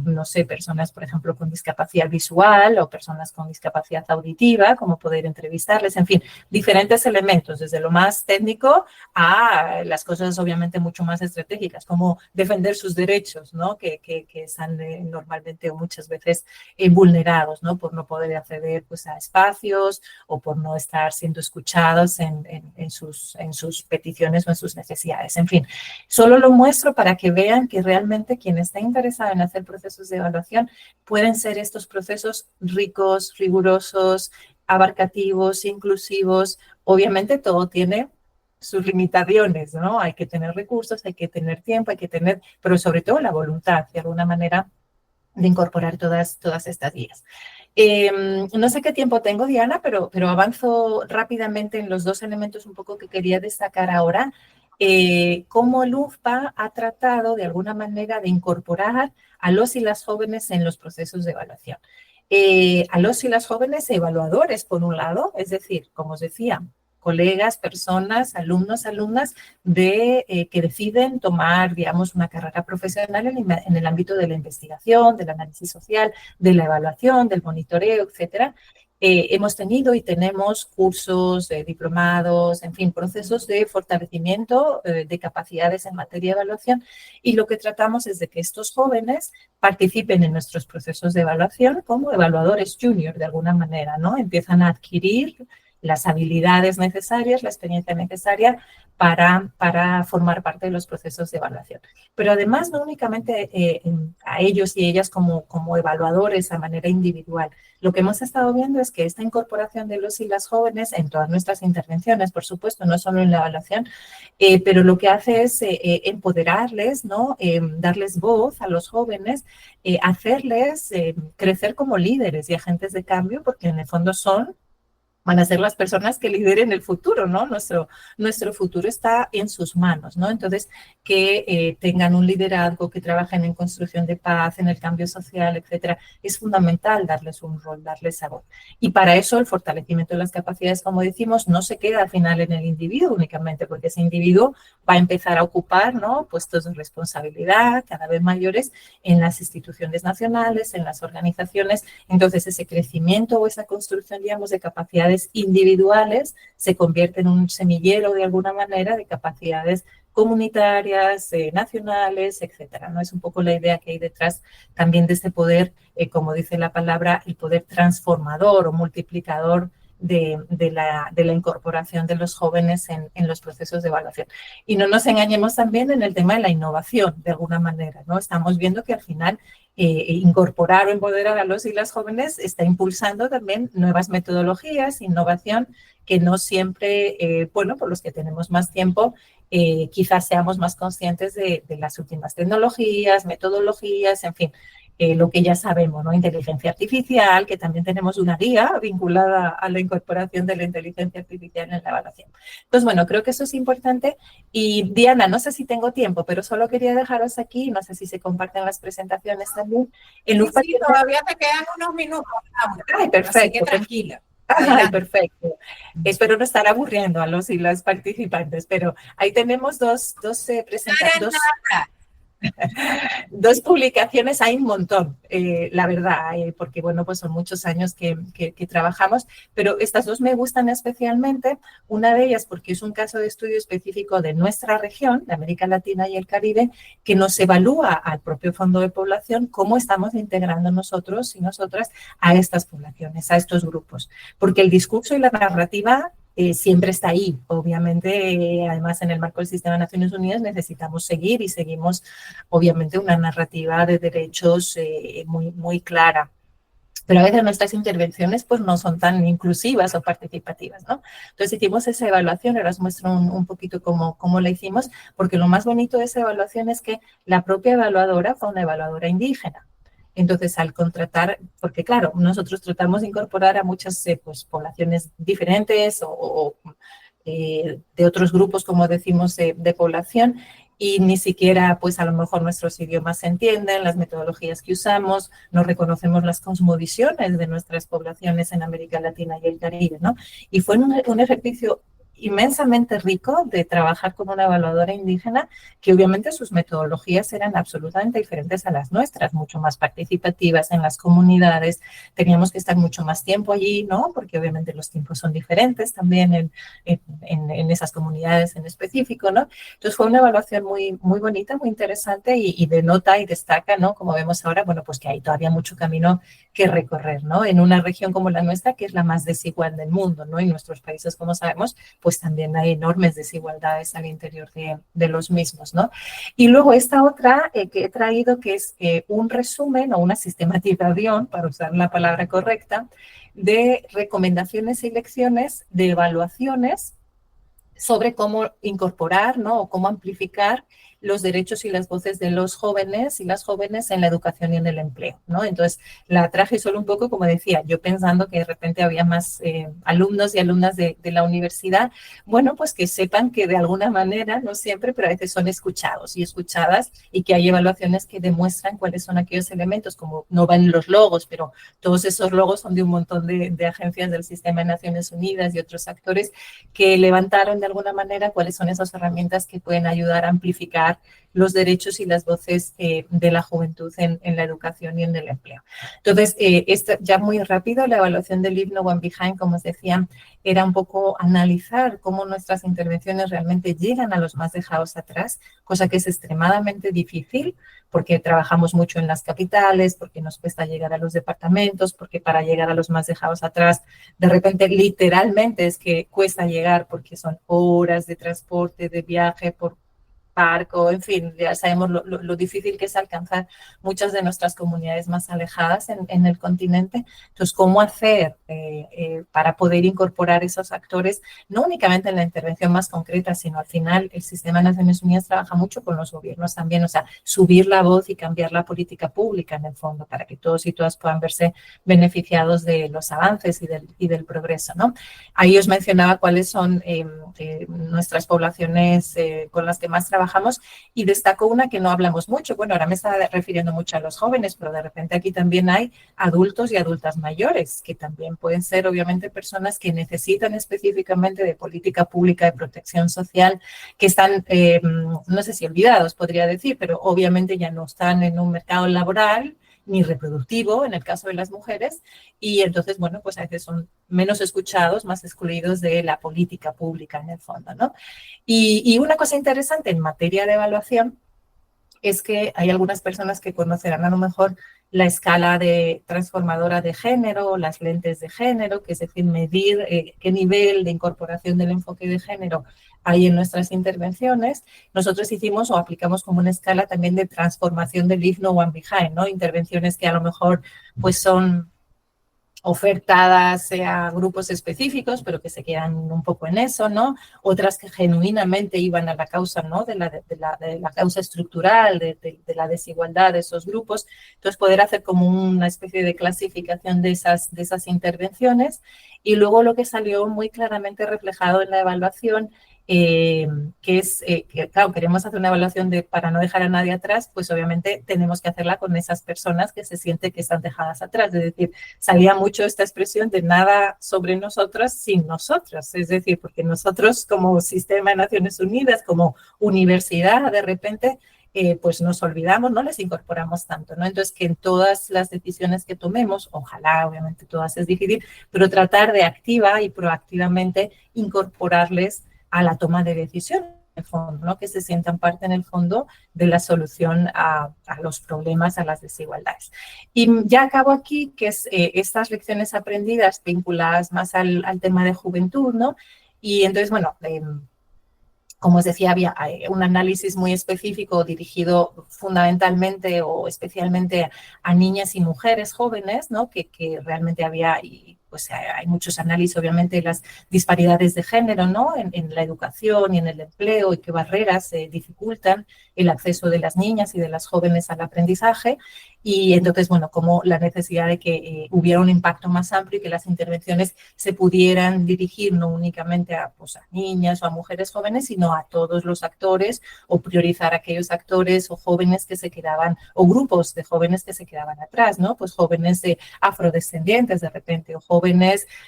S3: no sé, personas, por ejemplo, con discapacidad visual o personas con discapacidad auditiva, como poder entrevistarles, en fin, diferentes elementos, desde lo más técnico a las cosas obviamente mucho más estratégicas, como defender sus derechos, ¿no? Que están normalmente o muchas veces vulnerados, ¿no? Por no poder acceder pues, a espacios o por no estar siendo escuchados en sus peticiones o en sus necesidades. En fin, solo lo muestro para que vean que realmente quien está interesado en hacer procesos de evaluación pueden ser estos procesos ricos, rigurosos, abarcativos, inclusivos. Obviamente todo tiene sus limitaciones, ¿no? Hay que tener recursos, hay que tener tiempo, hay que tener, pero sobre todo la voluntad, de alguna manera, de incorporar todas estas guías. No sé qué tiempo tengo, Diana, pero avanzo rápidamente en los dos elementos un poco que quería destacar ahora. Cómo el UFPA ha tratado de alguna manera de incorporar a los y las jóvenes en los procesos de evaluación. A los y las jóvenes evaluadores, por un lado, es decir, como os decía, colegas, personas, alumnos, alumnas que deciden tomar, digamos, una carrera profesional en el ámbito de la investigación, del análisis social, de la evaluación, del monitoreo, etcétera. Hemos tenido y tenemos cursos, diplomados, en fin, procesos de fortalecimiento de capacidades en materia de evaluación y lo que tratamos es de que estos jóvenes participen en nuestros procesos de evaluación como evaluadores junior de alguna manera, ¿no? Empiezan a adquirir las habilidades necesarias, la experiencia necesaria para formar parte de los procesos de evaluación. Pero además, no únicamente a ellos y ellas como evaluadores a manera individual. Lo que hemos estado viendo es que esta incorporación de los y las jóvenes en todas nuestras intervenciones, por supuesto, no solo en la evaluación, pero lo que hace es empoderarles, ¿no? Darles voz a los jóvenes, hacerles crecer como líderes y agentes de cambio, porque en el fondo van a ser las personas que lideren el futuro, ¿no? Nuestro futuro está en sus manos, ¿no? Entonces, que tengan un liderazgo, que trabajen en construcción de paz, en el cambio social, etcétera, es fundamental darles un rol, darles esa voz. Y para eso el fortalecimiento de las capacidades, como decimos, no se queda al final en el individuo únicamente, porque ese individuo va a empezar a ocupar, ¿no? Puestos de responsabilidad cada vez mayores en las instituciones nacionales, en las organizaciones. Entonces, ese crecimiento o esa construcción, digamos, de capacidades individuales se convierte en un semillero de alguna manera de capacidades comunitarias, nacionales, etcétera, ¿no? Es un poco la idea que hay detrás también de este poder, como dice la palabra, el poder transformador o multiplicador de la incorporación de los jóvenes en los procesos de evaluación. Y no nos engañemos también en el tema de la innovación, de alguna manera, ¿no? Estamos viendo que al final incorporar o empoderar a los y las jóvenes está impulsando también nuevas metodologías, innovación, que no siempre, bueno, por los que tenemos más tiempo, quizás seamos más conscientes de las últimas tecnologías, metodologías, en fin, lo que ya sabemos, ¿no? Inteligencia artificial, que también tenemos una guía vinculada a la incorporación de la inteligencia artificial en la evaluación. Entonces, bueno, creo que eso es importante. Y Diana, no sé si tengo tiempo, pero solo quería dejaros aquí, no sé si se comparten las presentaciones también.
S1: Sí, todavía te quedan unos minutos.
S3: Ay, perfecto.
S1: Así que tranquila.
S3: Ay, perfecto. Espero no estar aburriendo a los y las participantes, pero ahí tenemos dos presentaciones. Dos publicaciones, hay un montón, la verdad, porque bueno, pues son muchos años que trabajamos, pero estas dos me gustan especialmente, una de ellas porque es un caso de estudio específico de nuestra región, de América Latina y el Caribe, que nos evalúa al propio Fondo de Población cómo estamos integrando nosotros y nosotras a estas poblaciones, a estos grupos, porque el discurso y la narrativa siempre está ahí. Obviamente, además, en el marco del Sistema de Naciones Unidas necesitamos seguir y seguimos, obviamente, una narrativa de derechos muy clara. Pero a veces nuestras intervenciones pues no son tan inclusivas o participativas, ¿no? Entonces hicimos esa evaluación, ahora os muestro un poquito cómo la hicimos, porque lo más bonito de esa evaluación es que la propia evaluadora fue una evaluadora indígena. Entonces, al contratar, porque claro, nosotros tratamos de incorporar a muchas pues, poblaciones diferentes o de otros grupos, como decimos, de población, y ni siquiera, pues a lo mejor nuestros idiomas se entienden, las metodologías que usamos, no reconocemos las cosmovisiones de nuestras poblaciones en América Latina y el Caribe, ¿no? Y fue un ejercicio inmensamente rico de trabajar con una evaluadora indígena que obviamente sus metodologías eran absolutamente diferentes a las nuestras, mucho más participativas en las comunidades, teníamos que estar mucho más tiempo allí, ¿no? Porque obviamente los tiempos son diferentes también en esas comunidades en específico, ¿no? Entonces fue una evaluación muy bonita, muy interesante y denota y destaca, ¿no? Como vemos ahora, bueno, pues que hay todavía mucho camino que recorrer, ¿no? En una región como la nuestra, que es la más desigual del mundo, ¿no? Y nuestros países, como sabemos, pues también hay enormes desigualdades al interior de los mismos, ¿no? Y luego esta otra que he traído, que es un resumen o una sistematización, para usar la palabra correcta, de recomendaciones y lecciones de evaluaciones sobre cómo incorporar, ¿no? O cómo amplificar los derechos y las voces de los jóvenes y las jóvenes en la educación y en el empleo, ¿no? Entonces, la traje solo un poco, como decía, yo pensando que de repente había más alumnos y alumnas de la universidad, bueno, pues que sepan que de alguna manera, no siempre, pero a veces son escuchados y escuchadas y que hay evaluaciones que demuestran cuáles son aquellos elementos, como no van los logos, pero todos esos logos son de un montón de agencias del Sistema de Naciones Unidas y otros actores que levantaron de alguna manera cuáles son esas herramientas que pueden ayudar a amplificar los derechos y las voces de la juventud en la educación y en el empleo. Entonces, ya muy rápido, la evaluación del Leave No One Behind, como os decía, era un poco analizar cómo nuestras intervenciones realmente llegan a los más dejados atrás, cosa que es extremadamente difícil, porque trabajamos mucho en las capitales, porque nos cuesta llegar a los departamentos, porque para llegar a los más dejados atrás, de repente, literalmente es que cuesta llegar porque son horas de transporte, de viaje, por barco, en fin, ya sabemos lo difícil que es alcanzar muchas de nuestras comunidades más alejadas en el continente. Entonces, ¿cómo hacer para poder incorporar esos actores, no únicamente en la intervención más concreta, sino al final el Sistema de Naciones Unidas trabaja mucho con los gobiernos también, o sea, subir la voz y cambiar la política pública en el fondo para que todos y todas puedan verse beneficiados de los avances y del progreso, ¿no? Ahí os mencionaba cuáles son nuestras poblaciones con las que más trabajamos y destaco una que no hablamos mucho. Bueno, ahora me estaba refiriendo mucho a los jóvenes, pero de repente aquí también hay adultos y adultas mayores, que también pueden ser obviamente personas que necesitan específicamente de política pública de protección social, que están, no sé si olvidados, podría decir, pero obviamente ya no están en un mercado laboral ni reproductivo, en el caso de las mujeres, y entonces, bueno, pues a veces son menos escuchados, más excluidos de la política pública en el fondo, ¿no? Y una cosa interesante en materia de evaluación es que hay algunas personas que conocerán a lo mejor la escala transformadora de género, las lentes de género, que es decir, medir qué nivel de incorporación del enfoque de género hay en nuestras intervenciones. Nosotros hicimos o aplicamos como una escala también de transformación del Leave No One Behind, ¿no? Intervenciones que a lo mejor pues son ofertadas a grupos específicos, pero que se quedan un poco en eso, ¿no? Otras que genuinamente iban a la causa, ¿no? De la causa estructural, de la desigualdad de esos grupos. Entonces, poder hacer como una especie de clasificación de esas intervenciones. Y luego lo que salió muy claramente reflejado en la evaluación, que es, que claro, queremos hacer una evaluación para no dejar a nadie atrás, pues obviamente tenemos que hacerla con esas personas que se sienten que están dejadas atrás. Es decir, salía mucho esta expresión de nada sobre nosotras sin nosotras. Es decir, porque nosotros como sistema de Naciones Unidas, como universidad, de repente, pues nos olvidamos, no les incorporamos tanto, ¿no? Entonces, que en todas las decisiones que tomemos, ojalá, obviamente todas es difícil, pero tratar de activa y proactivamente incorporarles a la toma de decisión, en el fondo, ¿no? Que se sientan parte en el fondo de la solución a los problemas, a las desigualdades. Y ya acabo aquí, que es estas lecciones aprendidas vinculadas más al tema de juventud, ¿no? Y entonces, bueno, como os decía, había un análisis muy específico dirigido fundamentalmente o especialmente a niñas y mujeres jóvenes, ¿no? Que realmente había, y pues hay muchos análisis, obviamente, de las disparidades de género, ¿no? En la educación y en el empleo y qué barreras dificultan el acceso de las niñas y de las jóvenes al aprendizaje. Y entonces, bueno, como la necesidad de que hubiera un impacto más amplio y que las intervenciones se pudieran dirigir no únicamente pues, a niñas o a mujeres jóvenes, sino a todos los actores, o priorizar a aquellos actores o jóvenes que se quedaban, o grupos de jóvenes que se quedaban atrás, ¿no? Pues jóvenes afrodescendientes de repente, o jóvenes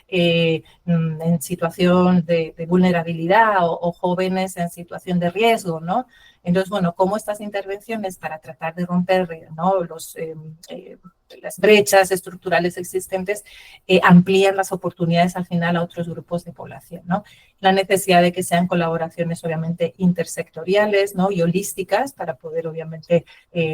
S3: en situación de vulnerabilidad, o jóvenes en situación de riesgo, ¿no? Entonces, bueno, cómo estas intervenciones para tratar de romper, ¿no? Las brechas estructurales existentes amplían las oportunidades al final a otros grupos de población, ¿no? La necesidad de que sean colaboraciones obviamente intersectoriales, ¿no? Y holísticas para poder obviamente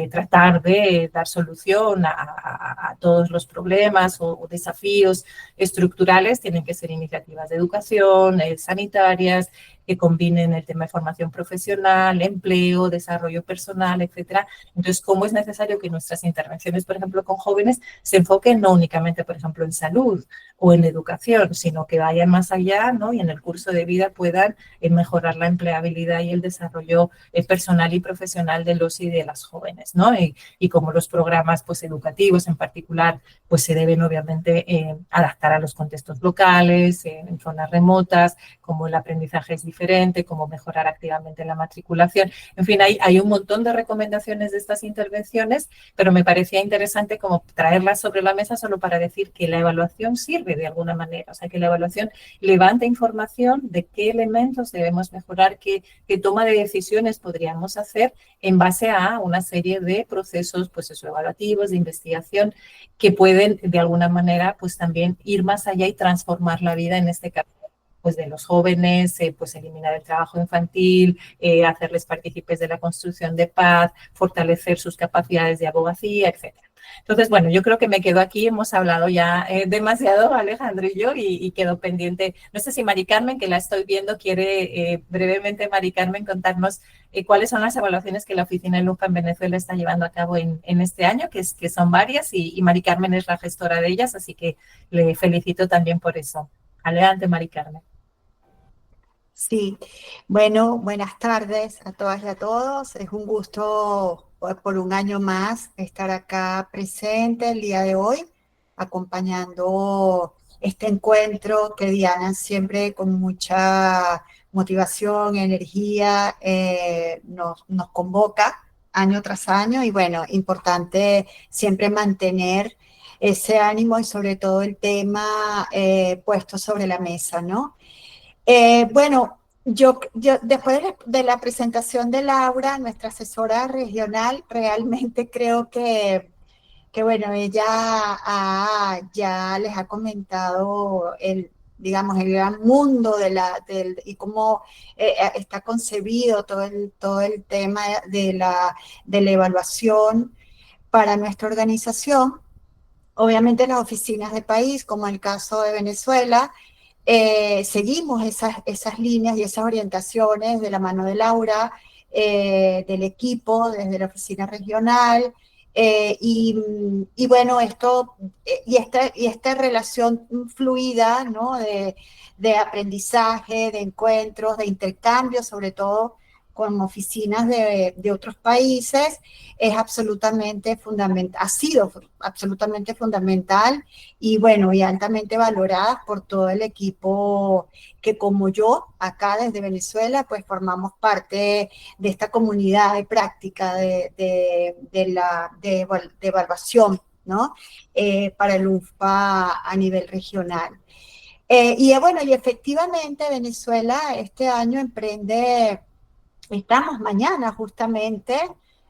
S3: tratar de dar solución a todos los problemas o desafíos estructurales. Tienen que ser iniciativas de educación, sanitarias, que combinen el tema de formación profesional, empleo, desarrollo personal, etcétera. Entonces, ¿cómo es necesario que nuestras intervenciones, por ejemplo, con jóvenes, se enfoquen no únicamente, por ejemplo, en salud o en educación, sino que vayan más allá, ¿no? Y en el curso de vida puedan mejorar la empleabilidad y el desarrollo personal y profesional de los y de las jóvenes, ¿no? Y como los programas pues, educativos en particular, pues se deben obviamente adaptar a los contextos locales, en zonas remotas, como el aprendizaje es diferente, como mejorar activamente la matriculación. En fin, hay un montón de recomendaciones de estas intervenciones, pero me parecía interesante como traerlas sobre la mesa solo para decir que la evaluación sirve de alguna manera, o sea, que la evaluación levanta información de qué elementos debemos mejorar, qué toma de decisiones podríamos hacer en base a una serie de procesos pues eso, evaluativos, de investigación, que pueden de alguna manera pues también ir más allá y transformar la vida, en este caso pues de los jóvenes, pues eliminar el trabajo infantil, hacerles partícipes de la construcción de paz, fortalecer sus capacidades de abogacía, etcétera. Entonces, bueno, yo creo que me quedo aquí, hemos hablado ya demasiado, Alejandro y yo, y quedo pendiente. No sé si Mari Carmen, que la estoy viendo, quiere brevemente, Mari Carmen, contarnos cuáles son las evaluaciones que la Oficina de LUCA en Venezuela está llevando a cabo en este año, que son varias, y Mari Carmen es la gestora de ellas, así que le felicito también por eso. Adelante, Mari Carmen.
S4: Sí, bueno, buenas tardes a todas y a todos. Es un gusto por un año más estar acá presente el día de hoy, acompañando este encuentro que Diana siempre con mucha motivación, energía, nos convoca año tras año. Y bueno, importante siempre mantener ese ánimo y sobre todo el tema puesto sobre la mesa, ¿no? Bueno, yo después de la presentación de Laura, nuestra asesora regional, realmente creo que bueno, ella ya les ha comentado digamos, el gran mundo y cómo está concebido todo el tema de la evaluación para nuestra organización. Obviamente las oficinas de país, como el caso de Venezuela, seguimos esas líneas y esas orientaciones de la mano de Laura, del equipo, desde la oficina regional, y bueno, esta relación fluida, ¿no? de aprendizaje, de encuentros, de intercambio, sobre todo con oficinas de otros países, es absolutamente fundamental, ha sido absolutamente fundamental y bueno, y altamente valoradas por todo el equipo que como yo, acá desde Venezuela, pues formamos parte de esta comunidad de práctica de evaluación, ¿no? Para el UNFPA a nivel regional. Y bueno, y efectivamente Venezuela este año estamos mañana justamente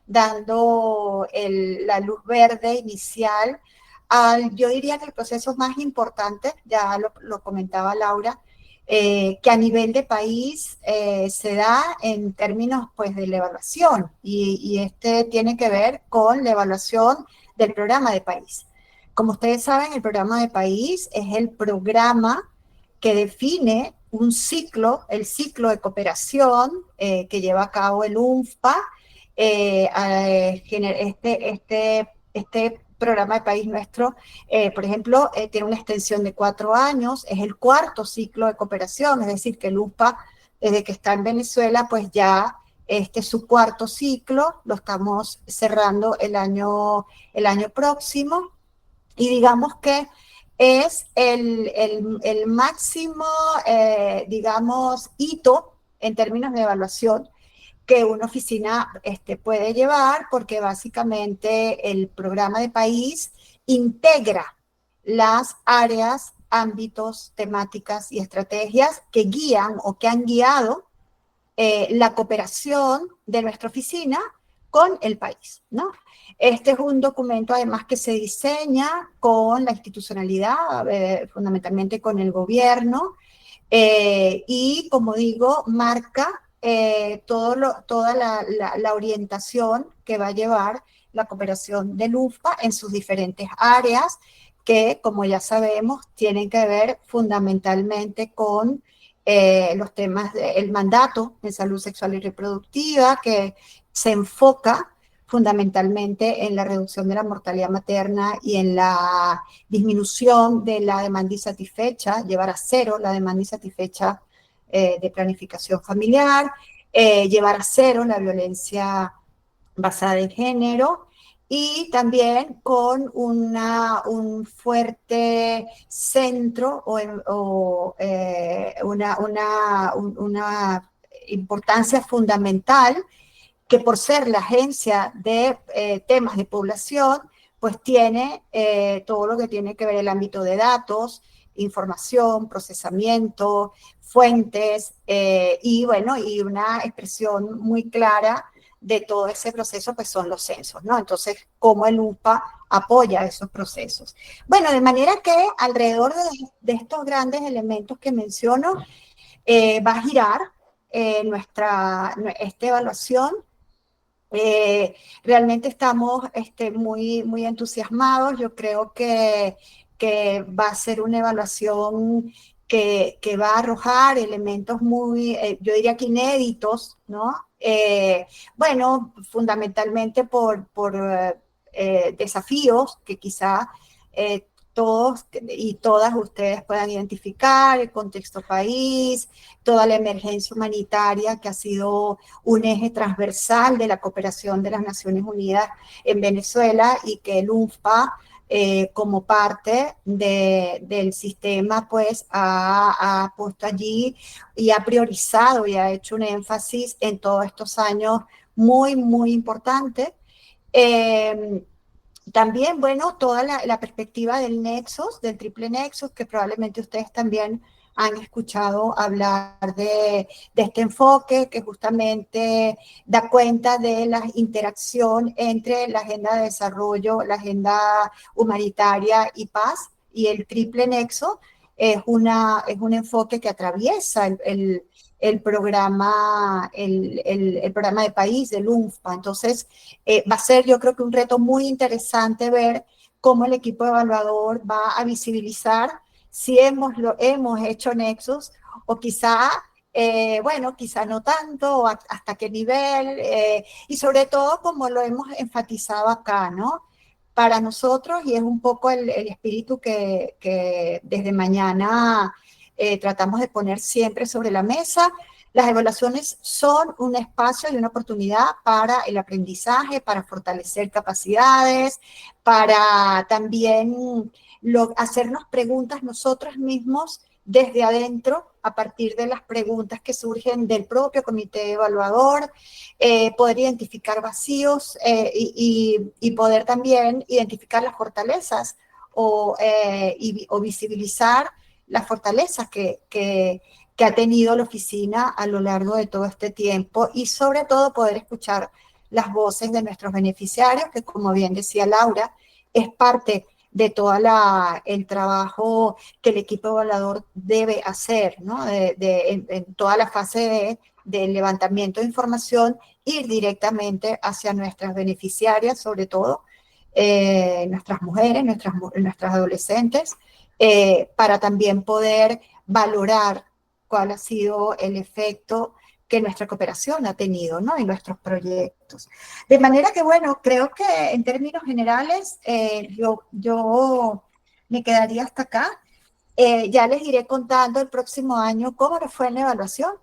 S4: dando la luz verde inicial yo diría que el proceso más importante, ya lo comentaba Laura, que a nivel de país se da en términos pues de la evaluación y este tiene que ver con la evaluación del programa de país. Como ustedes saben, el programa de país es el programa que define un ciclo, el ciclo de cooperación que lleva a cabo el UNFPA. Este programa de país nuestro, por ejemplo, tiene una extensión de 4 años, es el 4º ciclo de cooperación, es decir, que el UNFPA, desde que está en Venezuela, pues ya este es su 4º ciclo, lo estamos cerrando el año próximo, y digamos que es el máximo, digamos, hito en términos de evaluación que una oficina puede llevar, porque básicamente el programa de país integra las áreas, ámbitos, temáticas y estrategias que guían o que han guiado la cooperación de nuestra oficina con el país, ¿no? Este es un documento además que se diseña con la institucionalidad, fundamentalmente con el gobierno, y como digo, marca toda la orientación que va a llevar la cooperación del UNFPA en sus diferentes áreas, que como ya sabemos tienen que ver fundamentalmente con los temas del mandato en salud sexual y reproductiva, que se enfoca fundamentalmente en la reducción de la mortalidad materna y en la disminución de la demanda insatisfecha, llevar a cero la demanda insatisfecha de planificación familiar, llevar a cero la violencia basada en género, y también con un fuerte centro una importancia fundamental, que por ser la agencia de temas de población, pues tiene todo lo que tiene que ver el ámbito de datos, información, procesamiento, fuentes, y bueno, y una expresión muy clara de todo ese proceso, pues son los censos, ¿no? Entonces, ¿cómo el UNFPA apoya esos procesos? Bueno, de manera que alrededor de estos grandes elementos que menciono, va a girar esta evaluación. Realmente estamos muy entusiasmados. Yo creo que va a ser una evaluación que va a arrojar elementos muy, yo diría que inéditos, ¿no? Bueno, fundamentalmente por desafíos que quizá todos y todas ustedes puedan identificar: el contexto país, toda la emergencia humanitaria que ha sido un eje transversal de la cooperación de las Naciones Unidas en Venezuela, y que el UNFPA, como parte del sistema, pues ha puesto allí y ha priorizado y ha hecho un énfasis en todos estos años muy, muy importante. También, bueno, toda la perspectiva del Nexus, del triple Nexus, que probablemente ustedes también han escuchado hablar de este enfoque, que justamente da cuenta de la interacción entre la agenda de desarrollo, la agenda humanitaria y paz, y el triple nexo, es un enfoque que atraviesa el programa, el programa de país del UNFPA. Entonces, va a ser, yo creo que un reto muy interesante ver cómo el equipo evaluador va a visibilizar si hemos hecho nexos o quizá, bueno, quizá no tanto, o hasta qué nivel, y sobre todo como lo hemos enfatizado acá, ¿no? Para nosotros, y es un poco el espíritu que desde mañana tratamos de poner siempre sobre la mesa, las evaluaciones son un espacio y una oportunidad para el aprendizaje, para fortalecer capacidades, para también hacernos preguntas nosotros mismos desde adentro, a partir de las preguntas que surgen del propio comité evaluador, poder identificar vacíos y poder también identificar las fortalezas o visibilizar las fortalezas que ha tenido la oficina a lo largo de todo este tiempo y sobre todo poder escuchar las voces de nuestros beneficiarios, que como bien decía Laura, es parte de todo el trabajo que el equipo evaluador debe hacer, ¿no? En toda la fase del levantamiento de información, ir directamente hacia nuestras beneficiarias, sobre todo nuestras mujeres, nuestras adolescentes, para también poder valorar cuál ha sido el efecto que nuestra cooperación ha tenido, ¿no? En nuestros proyectos. De manera que, bueno, creo que en términos generales yo me quedaría hasta acá. Ya les iré contando el próximo año cómo nos fue en la evaluación.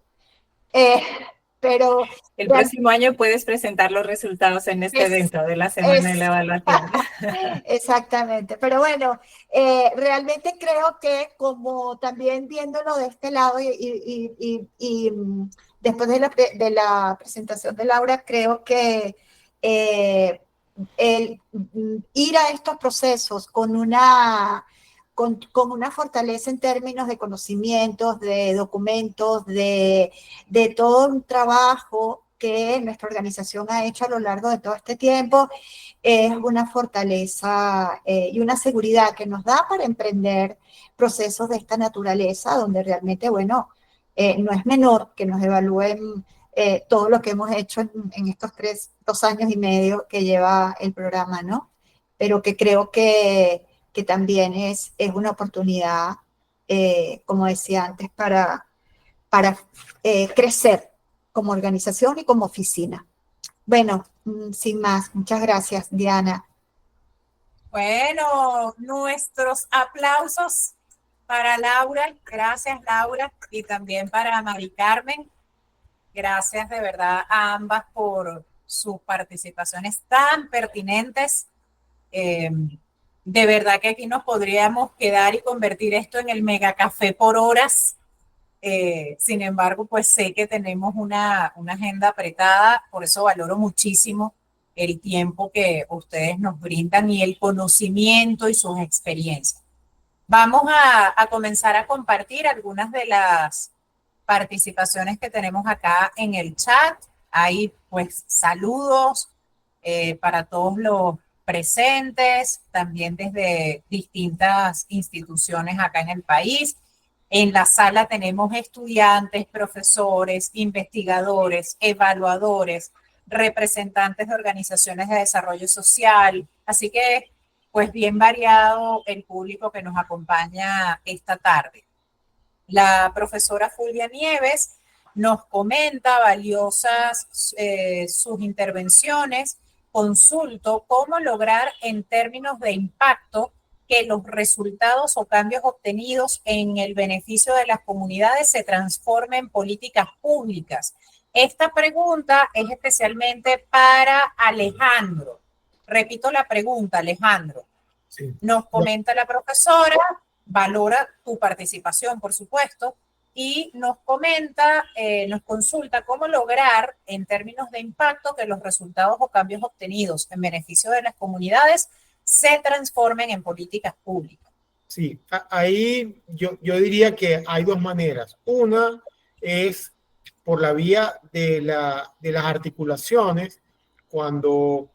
S4: Pero
S3: el próximo año puedes presentar los resultados en este evento de la Semana de la Evaluación.
S4: Exactamente, pero bueno, realmente creo que como también viéndolo de este lado y después de la presentación de Laura, creo que el ir a estos procesos con una fortaleza en términos de conocimientos, de documentos, de todo un trabajo que nuestra organización ha hecho a lo largo de todo este tiempo, es una fortaleza y una seguridad que nos da para emprender procesos de esta naturaleza, donde realmente, bueno, no es menor que nos evalúen todo lo que hemos hecho en estos 2 años y medio que lleva el programa, ¿no? Pero que creo que también es una oportunidad, como decía antes, para crecer como organización y como oficina. Bueno, sin más, muchas gracias, Diana.
S1: Bueno, nuestros aplausos para Laura. Gracias, Laura, y también para Mari Carmen. Gracias de verdad a ambas por sus participaciones tan pertinentes. De verdad que aquí nos podríamos quedar y convertir esto en el mega café por horas. Sin embargo, pues sé que tenemos una agenda apretada, por eso valoro muchísimo el tiempo que ustedes nos brindan y el conocimiento y sus experiencias. Vamos a comenzar a compartir algunas de las participaciones que tenemos acá en el chat. Hay pues saludos para todos los presentes, también desde distintas instituciones acá en el país. En la sala tenemos estudiantes, profesores, investigadores, evaluadores, representantes de organizaciones de desarrollo social. Así que, pues bien variado el público que nos acompaña esta tarde. La profesora Fulvia Nieves nos comenta valiosas sus intervenciones. Consulto cómo lograr en términos de impacto que los resultados o cambios obtenidos en el beneficio de las comunidades se transformen en políticas públicas. Esta pregunta es especialmente para Alejandro. Repito la pregunta, Alejandro. Sí. Nos comenta la profesora, valora tu participación, por supuesto, y nos comenta, nos consulta cómo lograr en términos de impacto que los resultados o cambios obtenidos en beneficio de las comunidades se transformen en políticas públicas.
S2: Sí, ahí yo diría que hay dos maneras. Una es por la vía de las articulaciones, cuando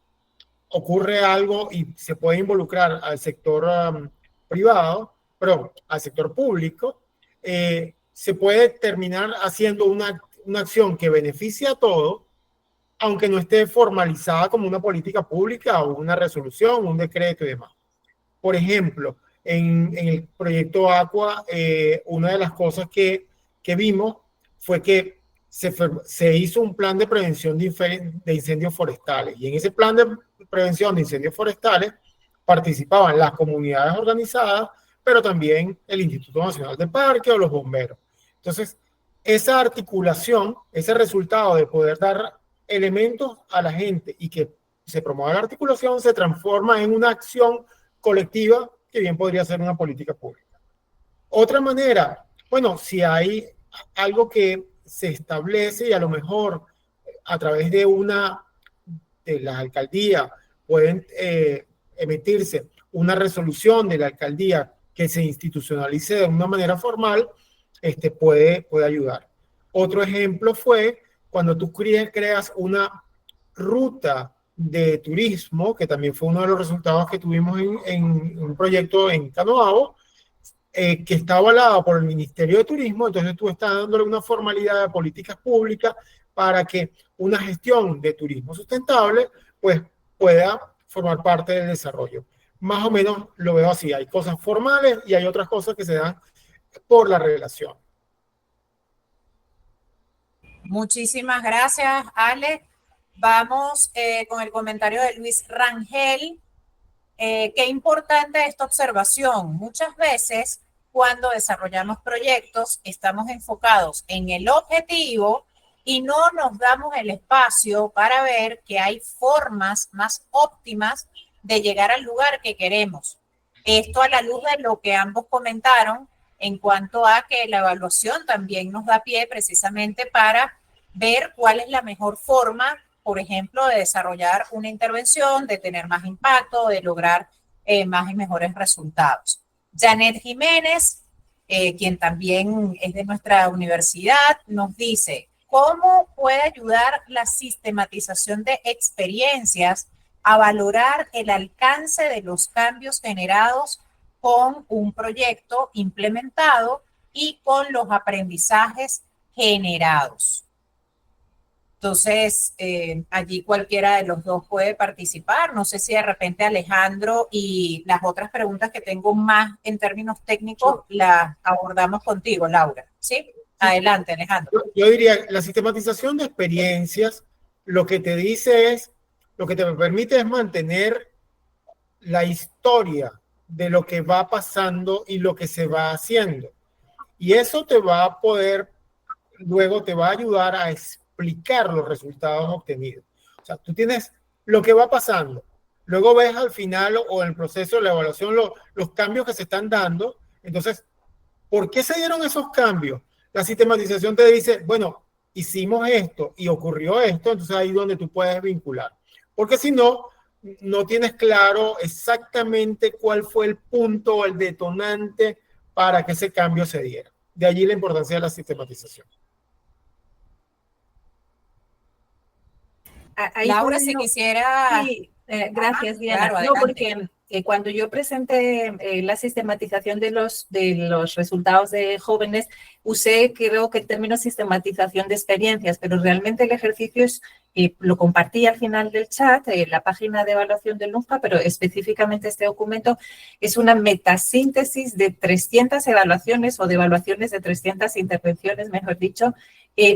S2: ocurre algo y se puede involucrar al sector privado, perdón, al sector público, se puede terminar haciendo una acción que beneficie a todos, aunque no esté formalizada como una política pública o una resolución, un decreto y demás. Por ejemplo, en el proyecto Aqua, una de las cosas que vimos fue que se hizo un plan de prevención de incendios forestales, y en ese plan de prevención de incendios forestales participaban las comunidades organizadas, pero también el Instituto Nacional de Parques o los bomberos. Entonces, esa articulación, ese resultado de poder dar elementos a la gente y que se promueva la articulación, se transforma en una acción colectiva que bien podría ser una política pública. Otra manera, bueno, si hay algo que se establece y a lo mejor a través de la alcaldía pueden emitirse una resolución de la alcaldía que se institucionalice de una manera formal, puede ayudar. Otro ejemplo fue cuando tú creas una ruta de turismo, que también fue uno de los resultados que tuvimos en un proyecto en Canoabo, que está avalado por el Ministerio de Turismo. Entonces tú estás dándole una formalidad de políticas públicas para que una gestión de turismo sustentable pues pueda formar parte del desarrollo. Más o menos lo veo así. Hay cosas formales y hay otras cosas que se dan por la relación.
S1: Muchísimas gracias, Ale. Vamos con el comentario de Luis Rangel. Qué importante esta observación. Muchas veces, cuando desarrollamos proyectos, estamos enfocados en el objetivo y no nos damos el espacio para ver que hay formas más óptimas de llegar al lugar que queremos. Esto a la luz de lo que ambos comentaron en cuanto a que la evaluación también nos da pie precisamente para ver cuál es la mejor forma, por ejemplo, de desarrollar una intervención, de tener más impacto, de lograr más y mejores resultados. Janet Jiménez, quien también es de nuestra universidad, nos dice, ¿cómo puede ayudar la sistematización de experiencias a valorar el alcance de los cambios generados con un proyecto implementado y con los aprendizajes generados? Entonces, allí cualquiera de los dos puede participar. No sé si de repente Alejandro y las otras preguntas que tengo más en términos técnicos las abordamos contigo, Laura. ¿Sí? Adelante, Alejandro.
S2: Yo diría, la sistematización de experiencias, lo que te dice es, lo que te permite es mantener la historia de lo que va pasando y lo que se va haciendo. Y eso te va a poder, luego te va a ayudar a explicar los resultados obtenidos. O sea, tú tienes lo que va pasando, luego ves al final o en el proceso de la evaluación los cambios que se están dando. Entonces, ¿por qué se dieron esos cambios? La sistematización te dice, bueno, hicimos esto y ocurrió esto, entonces ahí es donde tú puedes vincular. Porque si no, no tienes claro exactamente cuál fue el punto o el detonante para que ese cambio se diera. De allí la importancia de la sistematización.
S1: Laura, si quisiera...
S3: Sí, gracias, Diana.
S1: Claro,
S3: no, porque cuando yo presenté la sistematización de los resultados de jóvenes, usé, creo que el término sistematización de experiencias, pero realmente el ejercicio es, lo compartí al final del chat, la página de evaluación del NUFA, pero específicamente este documento es una metasíntesis de 300 evaluaciones o de evaluaciones de 300 intervenciones, mejor dicho,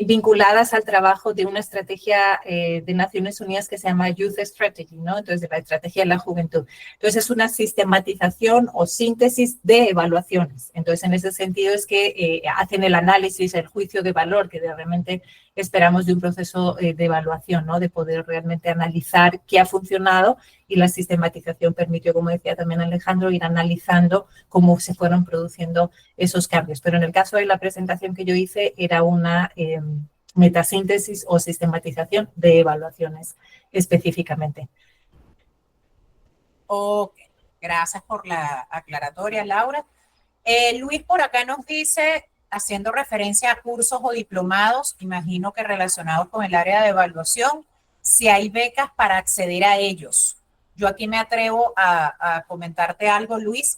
S3: vinculadas al trabajo de una estrategia de Naciones Unidas que se llama Youth Strategy, ¿no? Entonces, de la estrategia de la juventud. Entonces, es una sistematización o síntesis de evaluaciones. Entonces, en ese sentido es que hacen el análisis, el juicio de valor que realmente esperamos de un proceso de evaluación, ¿no? De poder realmente analizar qué ha funcionado, y la sistematización permitió, como decía también Alejandro, ir analizando cómo se fueron produciendo esos cambios. Pero en el caso de la presentación que yo hice era una metasíntesis o sistematización de evaluaciones específicamente.
S1: Ok, gracias por la aclaratoria, Laura. Luis por acá nos dice, haciendo referencia a cursos o diplomados, imagino que relacionados con el área de evaluación, si hay becas para acceder a ellos. Yo aquí me atrevo a comentarte algo, Luis.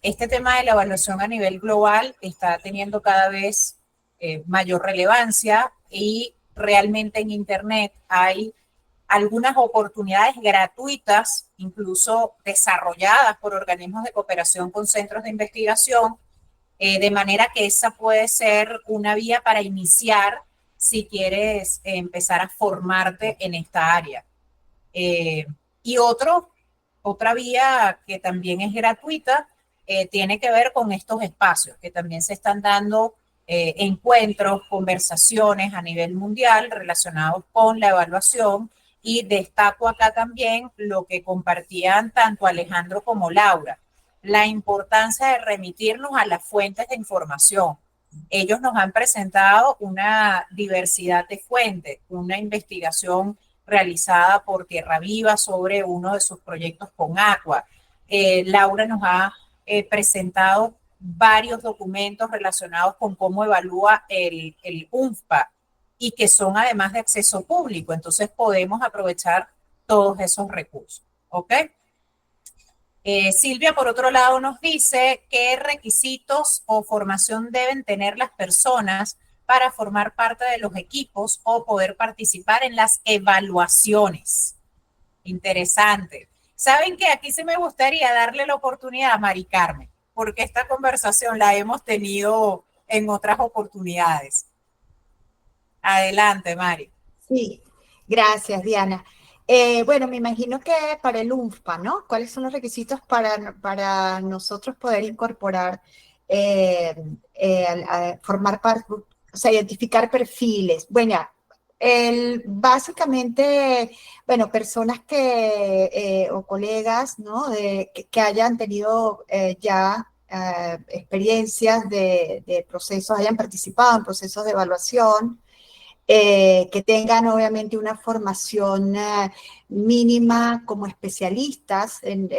S1: este tema de la evaluación a nivel global está teniendo cada vez mayor relevancia y realmente en Internet hay algunas oportunidades gratuitas, incluso desarrolladas por organismos de cooperación con centros de investigación, de manera que esa puede ser una vía para iniciar si quieres empezar a formarte en esta área. Y otra vía que también es gratuita tiene que ver con estos espacios que también se están dando encuentros, conversaciones a nivel mundial relacionados con la evaluación, y destaco acá también lo que compartían tanto Alejandro como Laura, la importancia de remitirnos a las fuentes de información. Ellos nos han presentado una diversidad de fuentes, una investigación realizada por Tierra Viva sobre uno de sus proyectos con Aqua. Laura nos ha presentado varios documentos relacionados con cómo evalúa el UNFPA y que son además de acceso público, entonces podemos aprovechar todos esos recursos, ¿ok? Silvia, por otro lado, nos dice qué requisitos o formación deben tener las personas para formar parte de los equipos o poder participar en las evaluaciones. Interesante. ¿Saben qué? Aquí sí me gustaría darle la oportunidad a Mari Carmen, porque esta conversación la hemos tenido en otras oportunidades. Adelante, Mari.
S4: Sí, gracias, Diana. Bueno, me imagino que para el UNFPA, ¿no? ¿Cuáles son los requisitos para nosotros poder incorporar, formar parte, o sea, identificar perfiles? Bueno, básicamente, bueno, personas o colegas, ¿no? Que hayan tenido ya experiencias de procesos, hayan participado en procesos de evaluación, que tengan obviamente una formación mínima como especialistas en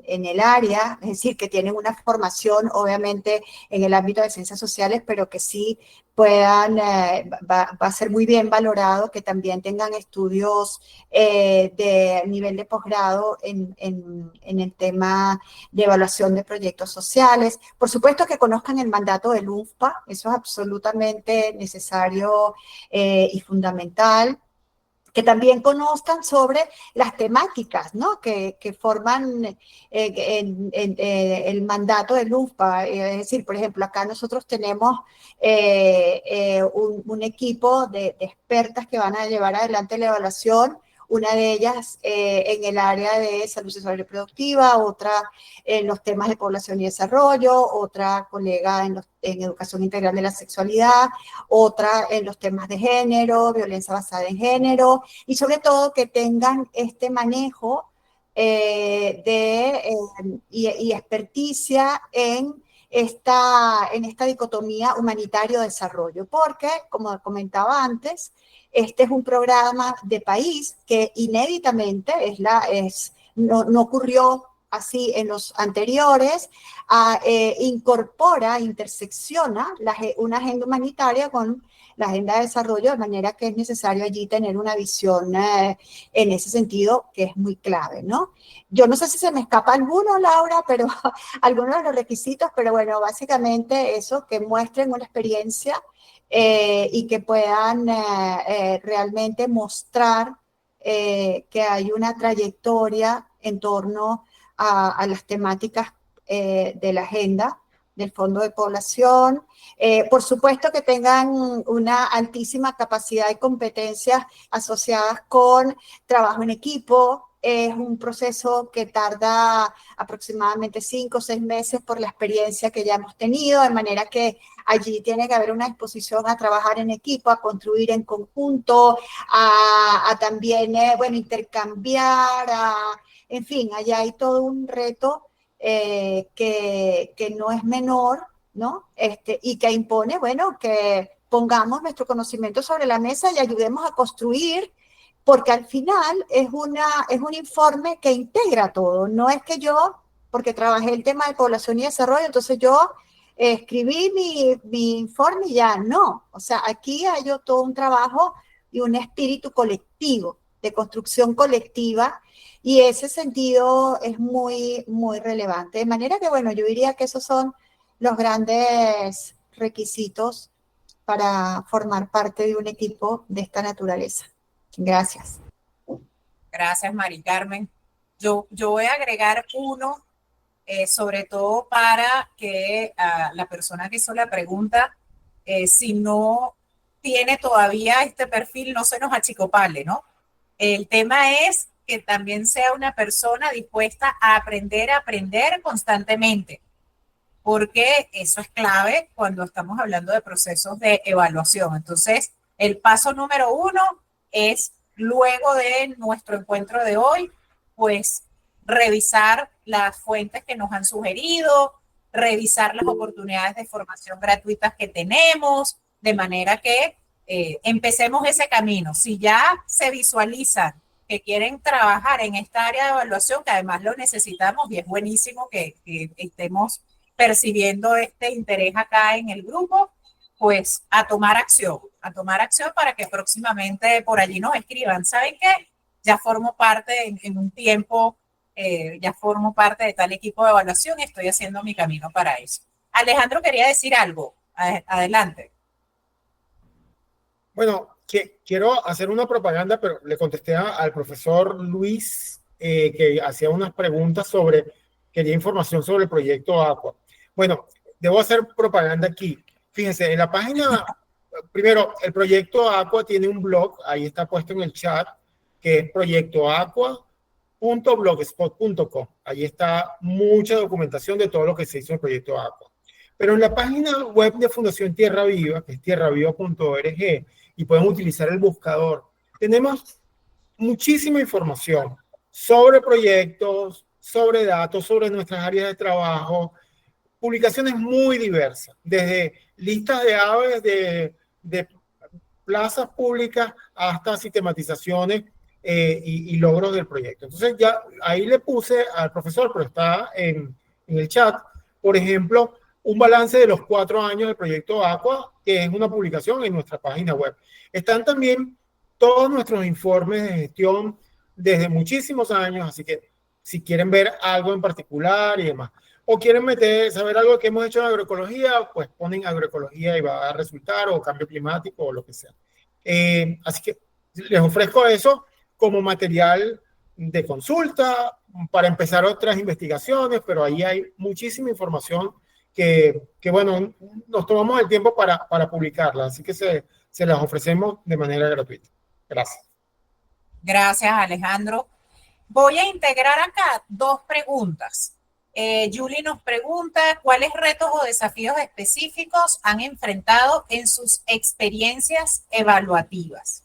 S4: el área, es decir, que tienen una formación obviamente en el ámbito de ciencias sociales, pero que sí puedan, va a ser muy bien valorado que también tengan estudios de nivel de posgrado en el tema de evaluación de proyectos sociales. Por supuesto que conozcan el mandato del UNFPA, eso es absolutamente necesario y fundamental. Que también conozcan sobre las temáticas, ¿no? que forman el mandato del UNFPA. Es decir, por ejemplo, acá nosotros tenemos un equipo de expertas que van a llevar adelante la evaluación, una de ellas en el área de salud sexual y reproductiva, otra en los temas de población y desarrollo, otra colega en educación integral de la sexualidad, otra en los temas de género, violencia basada en género, y sobre todo que tengan este manejo y experticia en esta dicotomía humanitario-desarrollo, porque, como comentaba antes, este es un programa de país que inéditamente no ocurrió así en los anteriores, intersecciona una agenda humanitaria con la agenda de desarrollo, de manera que es necesario allí tener una visión en ese sentido que es muy clave, ¿no? Yo no sé si se me escapa alguno, Laura, pero algunos de los requisitos, pero bueno, básicamente eso, que muestren una experiencia y que puedan realmente mostrar que hay una trayectoria en torno a las temáticas de la agenda del Fondo de Población. Por supuesto que tengan una altísima capacidad y competencias asociadas con trabajo en equipo. Es un proceso que tarda aproximadamente 5 o 6 meses por la experiencia que ya hemos tenido, de manera que allí tiene que haber una disposición a trabajar en equipo, a construir en conjunto, a también, bueno, intercambiar, en fin, allá hay todo un reto que no es menor, ¿no? Y que impone, bueno, que pongamos nuestro conocimiento sobre la mesa y ayudemos a construir, porque al final es un informe que integra todo. No es que yo, porque trabajé el tema de población y desarrollo, entonces yo escribí mi informe y ya, no. O sea, aquí hay todo un trabajo y un espíritu colectivo de construcción colectiva, y ese sentido es muy, muy relevante. De manera que, bueno, yo diría que esos son los grandes requisitos para formar parte de un equipo de esta naturaleza. Gracias.
S1: Gracias, Mari Carmen. Yo voy a agregar uno, sobre todo para que la persona que hizo la pregunta, si no tiene todavía este perfil, no se nos achicopale, ¿no? El tema es que también sea una persona dispuesta a aprender constantemente, porque eso es clave cuando estamos hablando de procesos de evaluación. Entonces, el paso número 1 es, luego de nuestro encuentro de hoy, pues revisar las fuentes que nos han sugerido, revisar las oportunidades de formación gratuitas que tenemos, de manera que empecemos ese camino. Si ya se visualizan que quieren trabajar en esta área de evaluación, que además lo necesitamos y es buenísimo que estemos percibiendo este interés acá en el grupo, pues a tomar acción para que próximamente por allí nos escriban. ¿Saben qué? Ya formo parte en un tiempo, ya formo parte de tal equipo de evaluación y estoy haciendo mi camino para eso. Alejandro quería decir algo. Adelante.
S2: Bueno, quiero hacer una propaganda, pero le contesté al profesor Luis que hacía unas preguntas quería información sobre el proyecto Aqua. Bueno, debo hacer propaganda aquí. Fíjense, en la página, primero, el proyecto Aqua tiene un blog, ahí está puesto en el chat, que es proyectoaqua.blogspot.com. Ahí está mucha documentación de todo lo que se hizo en el proyecto Aqua. Pero en la página web de Fundación Tierra Viva, que es tierraviva.org, y pueden utilizar el buscador, tenemos muchísima información sobre proyectos, sobre datos, sobre nuestras áreas de trabajo, publicaciones muy diversas, desde listas de aves de plazas públicas hasta sistematizaciones y logros del proyecto. Entonces ya ahí le puse al profesor, pero está en el chat, por ejemplo, un balance de los 4 años del proyecto Aqua, que es una publicación en nuestra página web. Están también todos nuestros informes de gestión desde muchísimos años, así que si quieren ver algo en particular y demás, o quieren saber algo que hemos hecho en agroecología, pues ponen agroecología y va a resultar, o cambio climático, o lo que sea. Así que les ofrezco eso como material de consulta para empezar otras investigaciones, pero ahí hay muchísima información que bueno, nos tomamos el tiempo para publicarla, así que se las ofrecemos de manera gratuita. Gracias.
S1: Gracias, Alejandro. Voy a integrar acá 2 preguntas. Julie nos pregunta cuáles retos o desafíos específicos han enfrentado en sus experiencias evaluativas.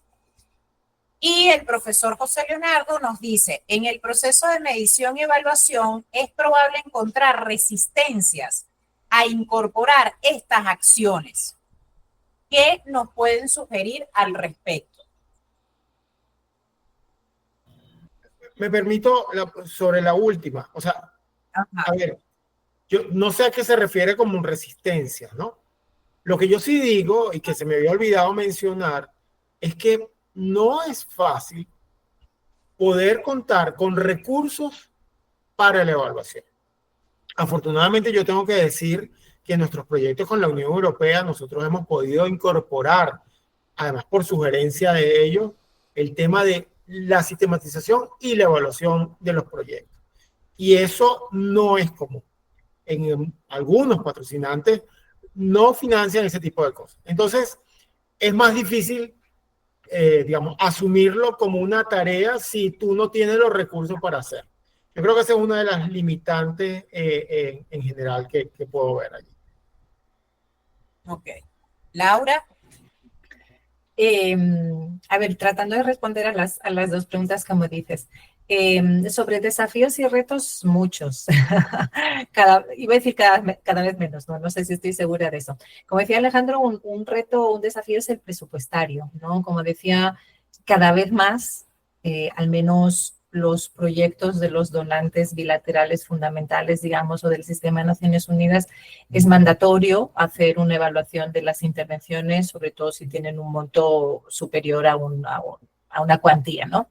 S1: Y el profesor José Leonardo nos dice, en el proceso de medición y evaluación es probable encontrar resistencias a incorporar estas acciones. ¿Qué nos pueden sugerir al respecto?
S2: Me permito sobre la última, o sea, a ver, yo no sé a qué se refiere como resistencia, ¿no? Lo que yo sí digo, y que se me había olvidado mencionar, es que no es fácil poder contar con recursos para la evaluación. Afortunadamente, yo tengo que decir que en nuestros proyectos con la Unión Europea nosotros hemos podido incorporar, además por sugerencia de ellos, el tema de la sistematización y la evaluación de los proyectos. Y eso no es común. En algunos patrocinantes no financian ese tipo de cosas. Entonces, es más difícil, digamos, asumirlo como una tarea si tú no tienes los recursos para hacerlo. Yo creo que esa es una de las limitantes en general que puedo ver allí.
S1: Ok. Laura.
S3: A ver, tratando de responder a las 2 preguntas, como dices. Sobre desafíos y retos, muchos. Iba a decir cada vez menos, no sé si estoy segura de eso. Como decía Alejandro, un reto, un desafío es el presupuestario, ¿no? Como decía, cada vez más, al menos los proyectos de los donantes bilaterales fundamentales, digamos, o del sistema de Naciones Unidas, es mandatorio hacer una evaluación de las intervenciones, sobre todo si tienen un monto superior a un a una cuantía, ¿no?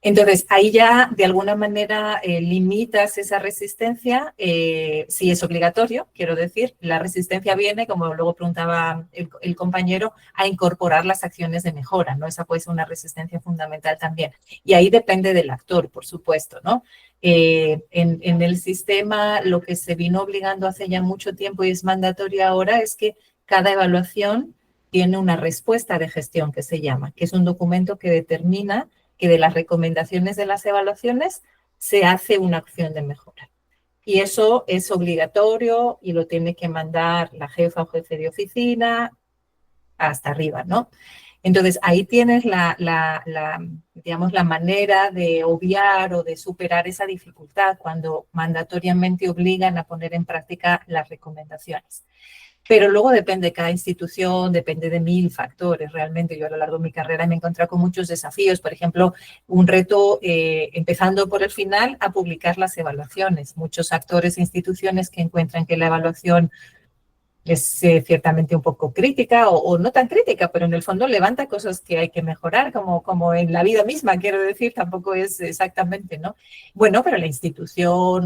S3: Entonces, ahí ya de alguna manera limitas esa resistencia, si es obligatorio, quiero decir, la resistencia viene, como luego preguntaba el compañero, a incorporar las acciones de mejora, ¿no? Esa puede ser una resistencia fundamental también. Y ahí depende del actor, por supuesto, ¿no? En el sistema, lo que se vino obligando hace ya mucho tiempo y es mandatorio ahora es que cada evaluación tiene una respuesta de gestión que se llama, que es un documento que determina que de las recomendaciones de las evaluaciones se hace una acción de mejora. Y eso es obligatorio y lo tiene que mandar la jefa o jefe de oficina hasta arriba, ¿no? Entonces, ahí tienes digamos, la manera de obviar o de superar esa dificultad cuando mandatoriamente obligan a poner en práctica las recomendaciones. Pero luego depende de cada institución, depende de 1000 factores. Realmente yo a lo largo de mi carrera me he encontrado con muchos desafíos. Por ejemplo, un reto, empezando por el final, a publicar las evaluaciones. Muchos actores e instituciones que encuentran que la evaluación es ciertamente un poco crítica o no tan crítica, pero en el fondo levanta cosas que hay que mejorar, como en la vida misma, quiero decir, tampoco es exactamente, ¿no? Bueno, pero la institución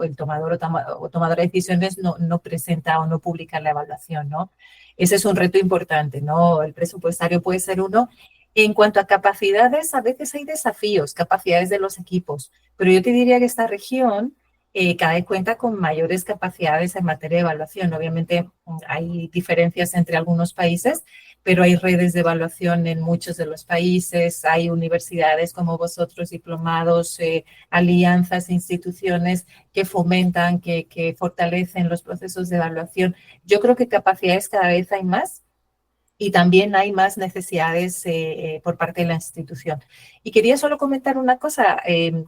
S3: el tomador o tomadora de decisiones no presenta o no publica la evaluación, ¿no? Ese es un reto importante, ¿no? El presupuestario puede ser uno. En cuanto a capacidades, a veces hay desafíos, capacidades de los equipos, pero yo te diría que esta región cada vez cuenta con mayores capacidades en materia de evaluación. Obviamente hay diferencias entre algunos países, pero hay redes de evaluación en muchos de los países, hay universidades como vosotros, diplomados, alianzas, instituciones que fomentan, que fortalecen los procesos de evaluación. Yo creo que capacidades cada vez hay más. Y también hay más necesidades por parte de la institución. Y quería solo comentar una cosa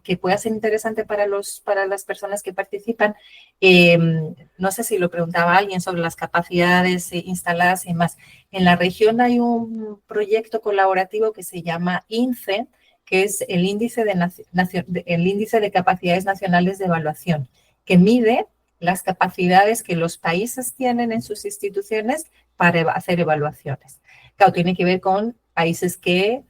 S3: que pueda ser interesante para las personas que participan. No sé si lo preguntaba alguien sobre las capacidades instaladas y más. En la región hay un proyecto colaborativo que se llama INCE, que es el Índice de Capacidades Nacionales de Evaluación, que mide las capacidades que los países tienen en sus instituciones para hacer evaluaciones. Claro, tiene que ver con países que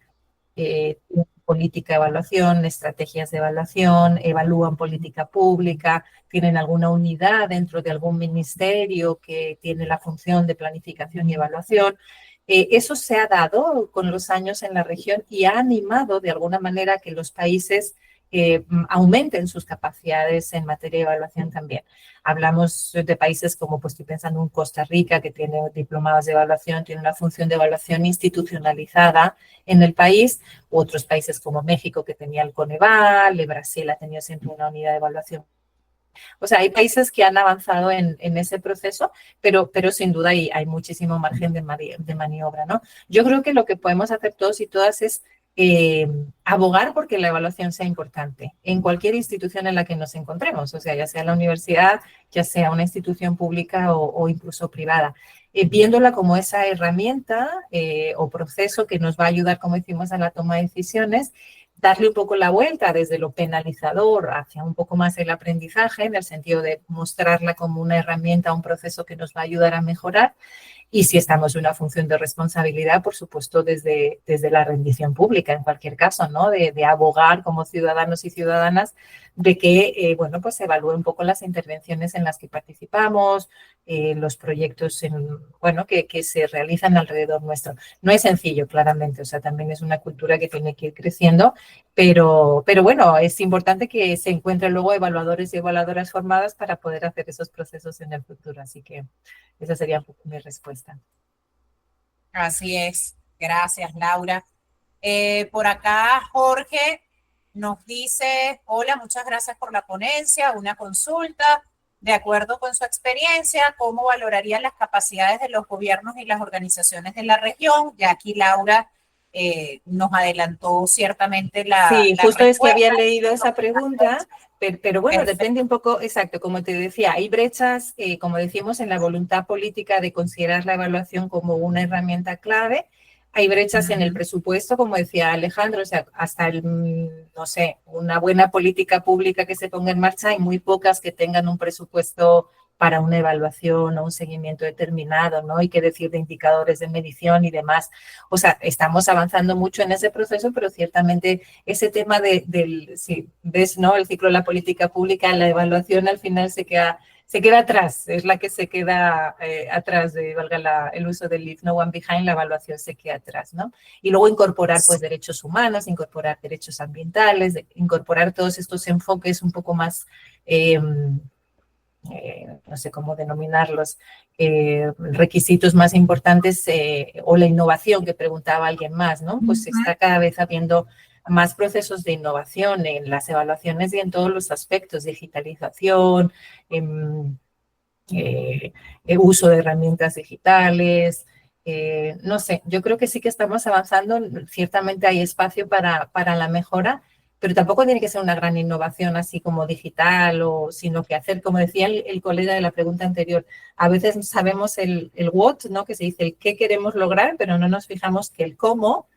S3: tienen política de evaluación, estrategias de evaluación, evalúan política pública, tienen alguna unidad dentro de algún ministerio que tiene la función de planificación y evaluación. Eso se ha dado con los años en la región y ha animado de alguna manera que los países aumenten sus capacidades en materia de evaluación también. Hablamos de países como, pues estoy pensando en Costa Rica, que tiene diplomados de evaluación, tiene una función de evaluación institucionalizada en el país, u otros países como México, que tenía el Coneval, Brasil ha tenido siempre una unidad de evaluación. O sea, hay países que han avanzado en ese proceso, pero sin duda hay muchísimo margen de maniobra, ¿no? Yo creo que lo que podemos hacer todos y todas es abogar porque la evaluación sea importante en cualquier institución en la que nos encontremos, o sea, ya sea la universidad, ya sea una institución pública o incluso privada, viéndola como esa herramienta o proceso que nos va a ayudar, como decimos, a la toma de decisiones, darle un poco la vuelta desde lo penalizador hacia un poco más el aprendizaje, en el sentido de mostrarla como una herramienta, un proceso que nos va a ayudar a mejorar. Y si estamos en una función de responsabilidad, por supuesto, desde la rendición pública, en cualquier caso, ¿no? De abogar como ciudadanos y ciudadanas de que, bueno, pues se evalúe un poco las intervenciones en las que participamos, los proyectos, bueno, que se realizan alrededor nuestro. No es sencillo, claramente, o sea, también es una cultura que tiene que ir creciendo, pero bueno, es importante que se encuentren luego evaluadores y evaluadoras formadas para poder hacer esos procesos en el futuro. Así que esa sería mi respuesta.
S1: Así es. Gracias, Laura. Por acá, Jorge nos dice, hola, muchas gracias por la ponencia, una consulta. De acuerdo con su experiencia, ¿cómo valorarían las capacidades de los gobiernos y las organizaciones de la región? Ya aquí Laura nos adelantó ciertamente
S3: Sí,
S1: la
S3: justo
S1: respuesta.
S3: es que había leído esa pregunta, pero bueno,
S1: Perfecto.
S3: depende un poco, exacto, como te decía, hay brechas, como decíamos, en la voluntad política de considerar la evaluación como una herramienta clave. Hay brechas en el presupuesto, como decía Alejandro, o sea, hasta, no sé, una buena política pública que se ponga en marcha, hay muy pocas que tengan un presupuesto para una evaluación o un seguimiento determinado, ¿no? Y qué decir de indicadores de medición y demás. O sea, estamos avanzando mucho en ese proceso, pero ciertamente ese tema si ves, ¿no? El ciclo de la política pública, la evaluación al final se queda atrás, es la que se queda atrás, valga el uso del leave no one behind, la evaluación se queda atrás, ¿no? Y luego incorporar, pues, derechos humanos, incorporar derechos ambientales, incorporar todos estos enfoques un poco más, no sé cómo denominarlos, requisitos más importantes o la innovación que preguntaba alguien más, ¿no? Pues se está cada vez habiendo más procesos de innovación en las evaluaciones y en todos los aspectos, digitalización, uso de herramientas digitales, no sé, yo creo que sí que estamos avanzando, ciertamente hay espacio para la mejora, pero tampoco tiene que ser una gran innovación así como digital, sino que hacer, como decía el colega de la pregunta anterior, a veces sabemos el what, ¿no? Que se dice el qué queremos lograr, pero no nos fijamos que el cómo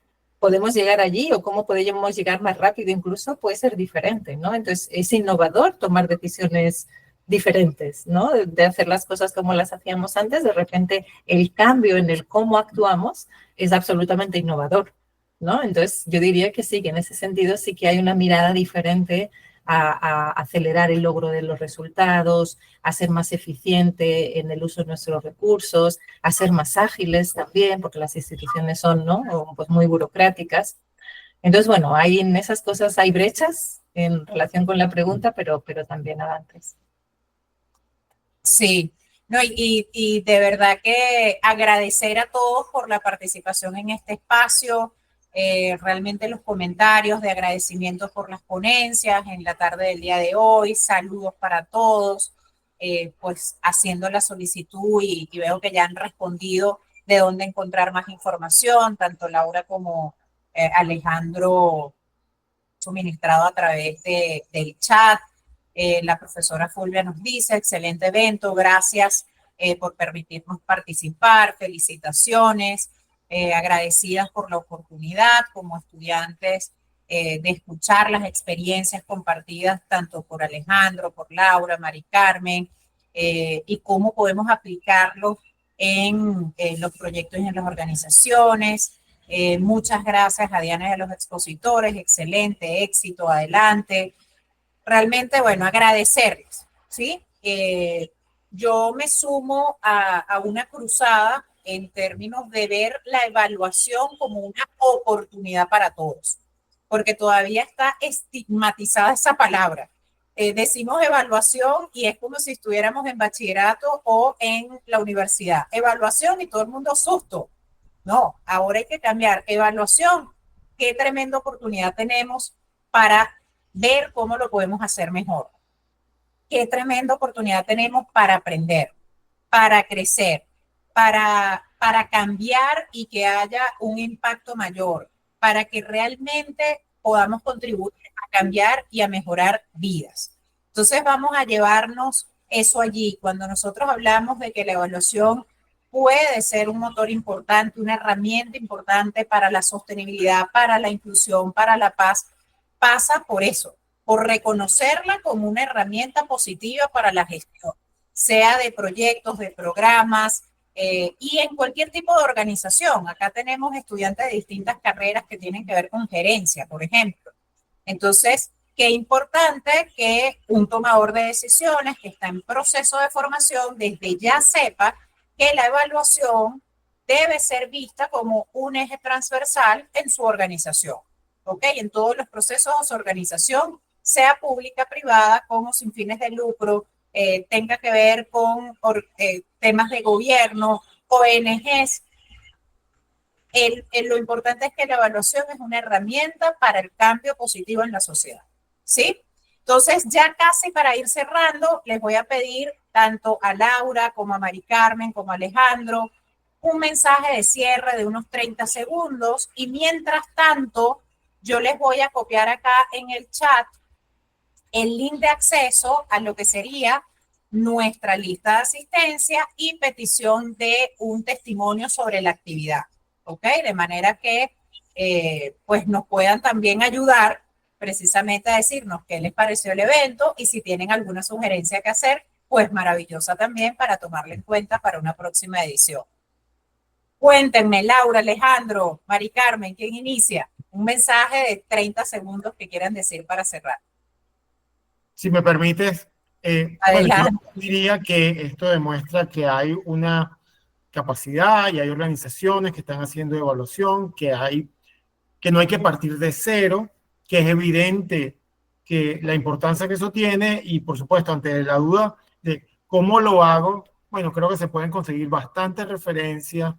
S3: podemos llegar allí o cómo podemos llegar más rápido incluso puede ser diferente, ¿no? Entonces, es innovador tomar decisiones diferentes, ¿no? De hacer las cosas como las hacíamos antes, de repente el cambio en el cómo actuamos es absolutamente innovador, ¿no? Entonces, yo diría que sí, que en ese sentido sí que hay una mirada diferente a acelerar el logro de los resultados, a ser más eficiente en el uso de nuestros recursos, a ser más ágiles también, porque las instituciones son, ¿no? Pues muy burocráticas. Entonces, bueno, en esas cosas hay brechas en relación con la pregunta, pero también avances.
S1: Sí, no, y de verdad que agradecer a todos por la participación en este espacio, realmente los comentarios de agradecimiento por las ponencias en la tarde del día de hoy, saludos para todos, pues haciendo la solicitud y veo que ya han respondido de dónde encontrar más información, tanto Laura como Alejandro suministrado a través del chat. La profesora Fulvia nos dice, excelente evento, gracias por permitirnos participar, felicitaciones, agradecidas por la oportunidad como estudiantes de escuchar las experiencias compartidas tanto por Alejandro, por Laura, Mari Carmen, y cómo podemos aplicarlos en los proyectos y en las organizaciones. Muchas gracias a Diana y a los expositores, excelente, éxito, adelante. Realmente, bueno, agradecerles, ¿sí? Yo me sumo a una cruzada en términos de ver la evaluación como una oportunidad para todos, porque todavía está estigmatizada esa palabra. Decimos evaluación y es como si estuviéramos en bachillerato o en la universidad. Evaluación y todo el mundo susto. No, ahora hay que cambiar. Evaluación, qué tremenda oportunidad tenemos para ver cómo lo podemos hacer mejor. Qué tremenda oportunidad tenemos para aprender, para crecer, para cambiar y que haya un impacto mayor, para que realmente podamos contribuir a cambiar y a mejorar vidas. Entonces vamos a llevarnos eso allí. Cuando nosotros hablamos de que la evaluación puede ser un motor importante, una herramienta importante para la sostenibilidad, para la inclusión, para la paz, pasa por eso, por reconocerla como una herramienta positiva para la gestión, sea de proyectos, de programas y en cualquier tipo de organización. Acá tenemos estudiantes de distintas carreras que tienen que ver con gerencia, por ejemplo. Entonces, qué importante que un tomador de decisiones que está en proceso de formación desde ya sepa que la evaluación debe ser vista como un eje transversal en su organización, ¿ok? En todos los procesos de su organización, sea pública, privada, como sin fines de lucro, tenga que ver con temas de gobierno, ONGs. Lo importante es que la evaluación es una herramienta para el cambio positivo en la sociedad, ¿sí? Entonces, ya casi para ir cerrando, les voy a pedir tanto a Laura como a Mari Carmen como a Alejandro un mensaje de cierre de unos 30 segundos y mientras tanto yo les voy a copiar acá en el chat el link de acceso a lo que sería nuestra lista de asistencia y petición de un testimonio sobre la actividad, ¿ok? De manera que pues nos puedan también ayudar precisamente a decirnos qué les pareció el evento y si tienen alguna sugerencia que hacer pues maravillosa también para tomarla en cuenta para una próxima edición. Cuéntenme, Laura, Alejandro, Mari Carmen, ¿quién inicia? Un mensaje de 30 segundos que quieran decir para cerrar.
S2: Si me permites, bueno, yo diría que esto demuestra que hay una capacidad y hay organizaciones que están haciendo evaluación, que no hay que partir de cero, que es evidente que la importancia que eso tiene y, por supuesto, ante la duda de cómo lo hago, bueno, creo que se pueden conseguir bastantes referencias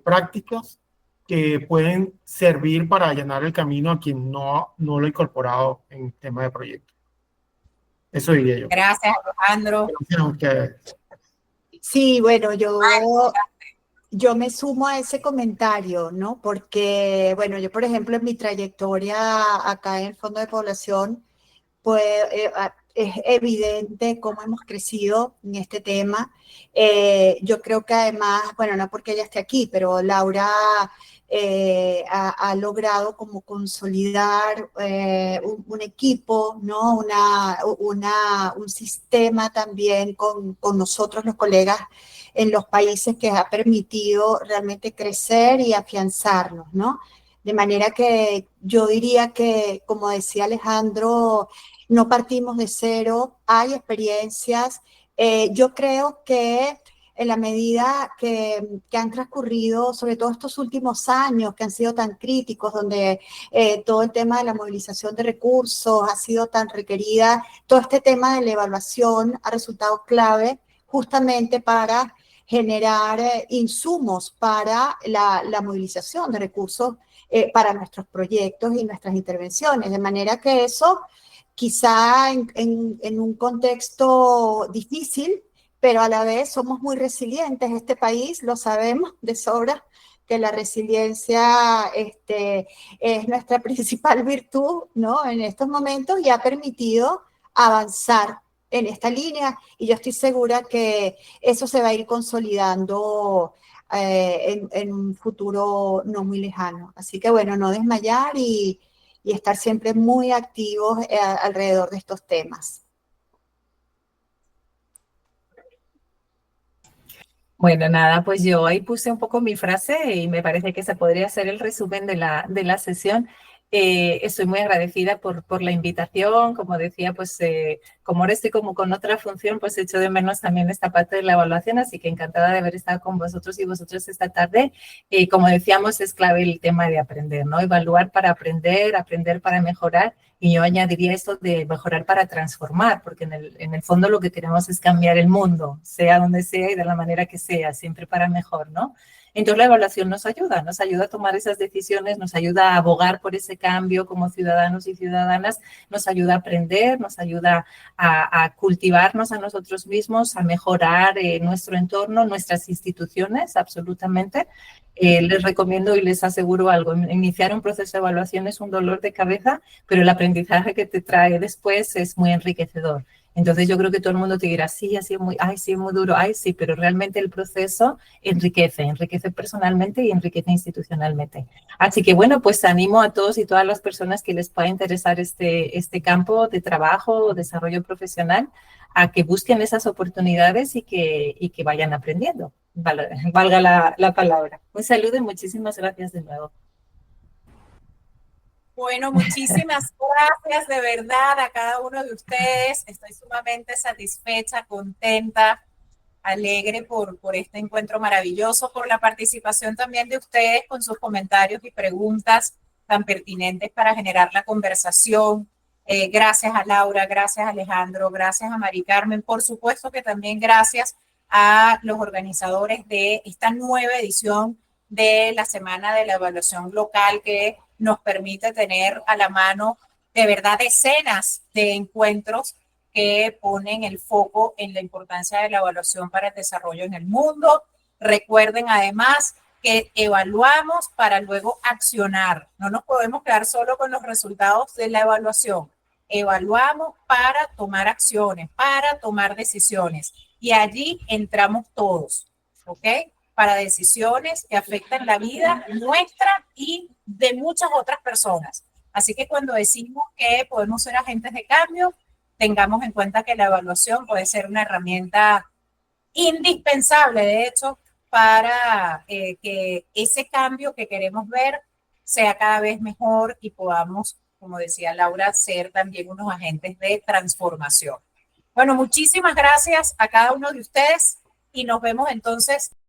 S2: prácticas que pueden servir para allanar el camino a quien no lo ha incorporado en tema de proyecto. Eso diría yo.
S1: Gracias, Alejandro.
S2: Gracias a ustedes.
S4: Sí, bueno, yo me sumo a ese comentario, ¿no? Porque, bueno, yo, por ejemplo, en mi trayectoria acá en el Fondo de Población, pues es evidente cómo hemos crecido en este tema. Yo creo que además, bueno, no porque ella esté aquí, pero Laura ha logrado como consolidar un equipo, ¿no? Un sistema también con nosotros los colegas en los países que ha permitido realmente crecer y afianzarnos, ¿no? De manera que yo diría que, como decía Alejandro, no partimos de cero, hay experiencias. Yo creo que en la medida que han transcurrido, sobre todo estos últimos años que han sido tan críticos, donde todo el tema de la movilización de recursos ha sido tan requerida, todo este tema de la evaluación ha resultado clave justamente para generar insumos para la movilización de recursos para nuestros proyectos y nuestras intervenciones, de manera que eso quizá en un contexto difícil, pero a la vez somos muy resilientes. Este país, lo sabemos de sobra, que la resiliencia es nuestra principal virtud, ¿no? En estos momentos, y ha permitido avanzar en esta línea, y yo estoy segura que eso se va a ir consolidando en un futuro no muy lejano. Así que bueno, no desmayar y estar siempre muy activos alrededor de estos temas.
S3: Bueno, nada, pues yo ahí puse un poco mi frase y me parece que ese podría ser el resumen de la sesión. Estoy muy agradecida por la invitación. Como decía, pues como ahora estoy como con otra función, pues echo de menos también esta parte de la evaluación, así que encantada de haber estado con vosotros y vosotros esta tarde. Como decíamos, es clave el tema de aprender, ¿no? Evaluar para aprender, aprender para mejorar, y yo añadiría esto de mejorar para transformar, porque en el fondo lo que queremos es cambiar el mundo, sea donde sea y de la manera que sea, siempre para mejor, ¿no? Entonces la evaluación nos ayuda a tomar esas decisiones, nos ayuda a abogar por ese cambio como ciudadanos y ciudadanas, nos ayuda a aprender, nos ayuda a cultivarnos a nosotros mismos, a mejorar nuestro entorno, nuestras instituciones, absolutamente. Les recomiendo y les aseguro algo, iniciar un proceso de evaluación es un dolor de cabeza, pero el aprendizaje que te trae después es muy enriquecedor. Entonces yo creo que todo el mundo te dirá, sí, así muy, ay, sí, muy duro, ay, sí, pero realmente el proceso enriquece personalmente y enriquece institucionalmente. Así que bueno, pues animo a todos y todas las personas que les pueda interesar este campo de trabajo o desarrollo profesional a que busquen esas oportunidades y que vayan aprendiendo, valga la palabra. Un saludo y muchísimas gracias de nuevo.
S1: Bueno, muchísimas gracias de verdad a cada uno de ustedes. Estoy sumamente satisfecha, contenta, alegre por este encuentro maravilloso, por la participación también de ustedes con sus comentarios y preguntas tan pertinentes para generar la conversación. Gracias a Laura, gracias a Alejandro, gracias a Mari Carmen. Por supuesto que también gracias a los organizadores de esta nueva edición de la Semana de la Evaluación Local, que nos permite tener a la mano de verdad decenas de encuentros que ponen el foco en la importancia de la evaluación para el desarrollo en el mundo. Recuerden además que evaluamos para luego accionar. No nos podemos quedar solo con los resultados de la evaluación. Evaluamos para tomar acciones, para tomar decisiones. Y allí entramos todos, ¿ok? Para decisiones que afectan la vida nuestra y de muchas otras personas. Así que cuando decimos que podemos ser agentes de cambio, tengamos en cuenta que la evaluación puede ser una herramienta indispensable, de hecho, para que ese cambio que queremos ver sea cada vez mejor y podamos, como decía Laura, ser también unos agentes de transformación. Bueno, muchísimas gracias a cada uno de ustedes y nos vemos entonces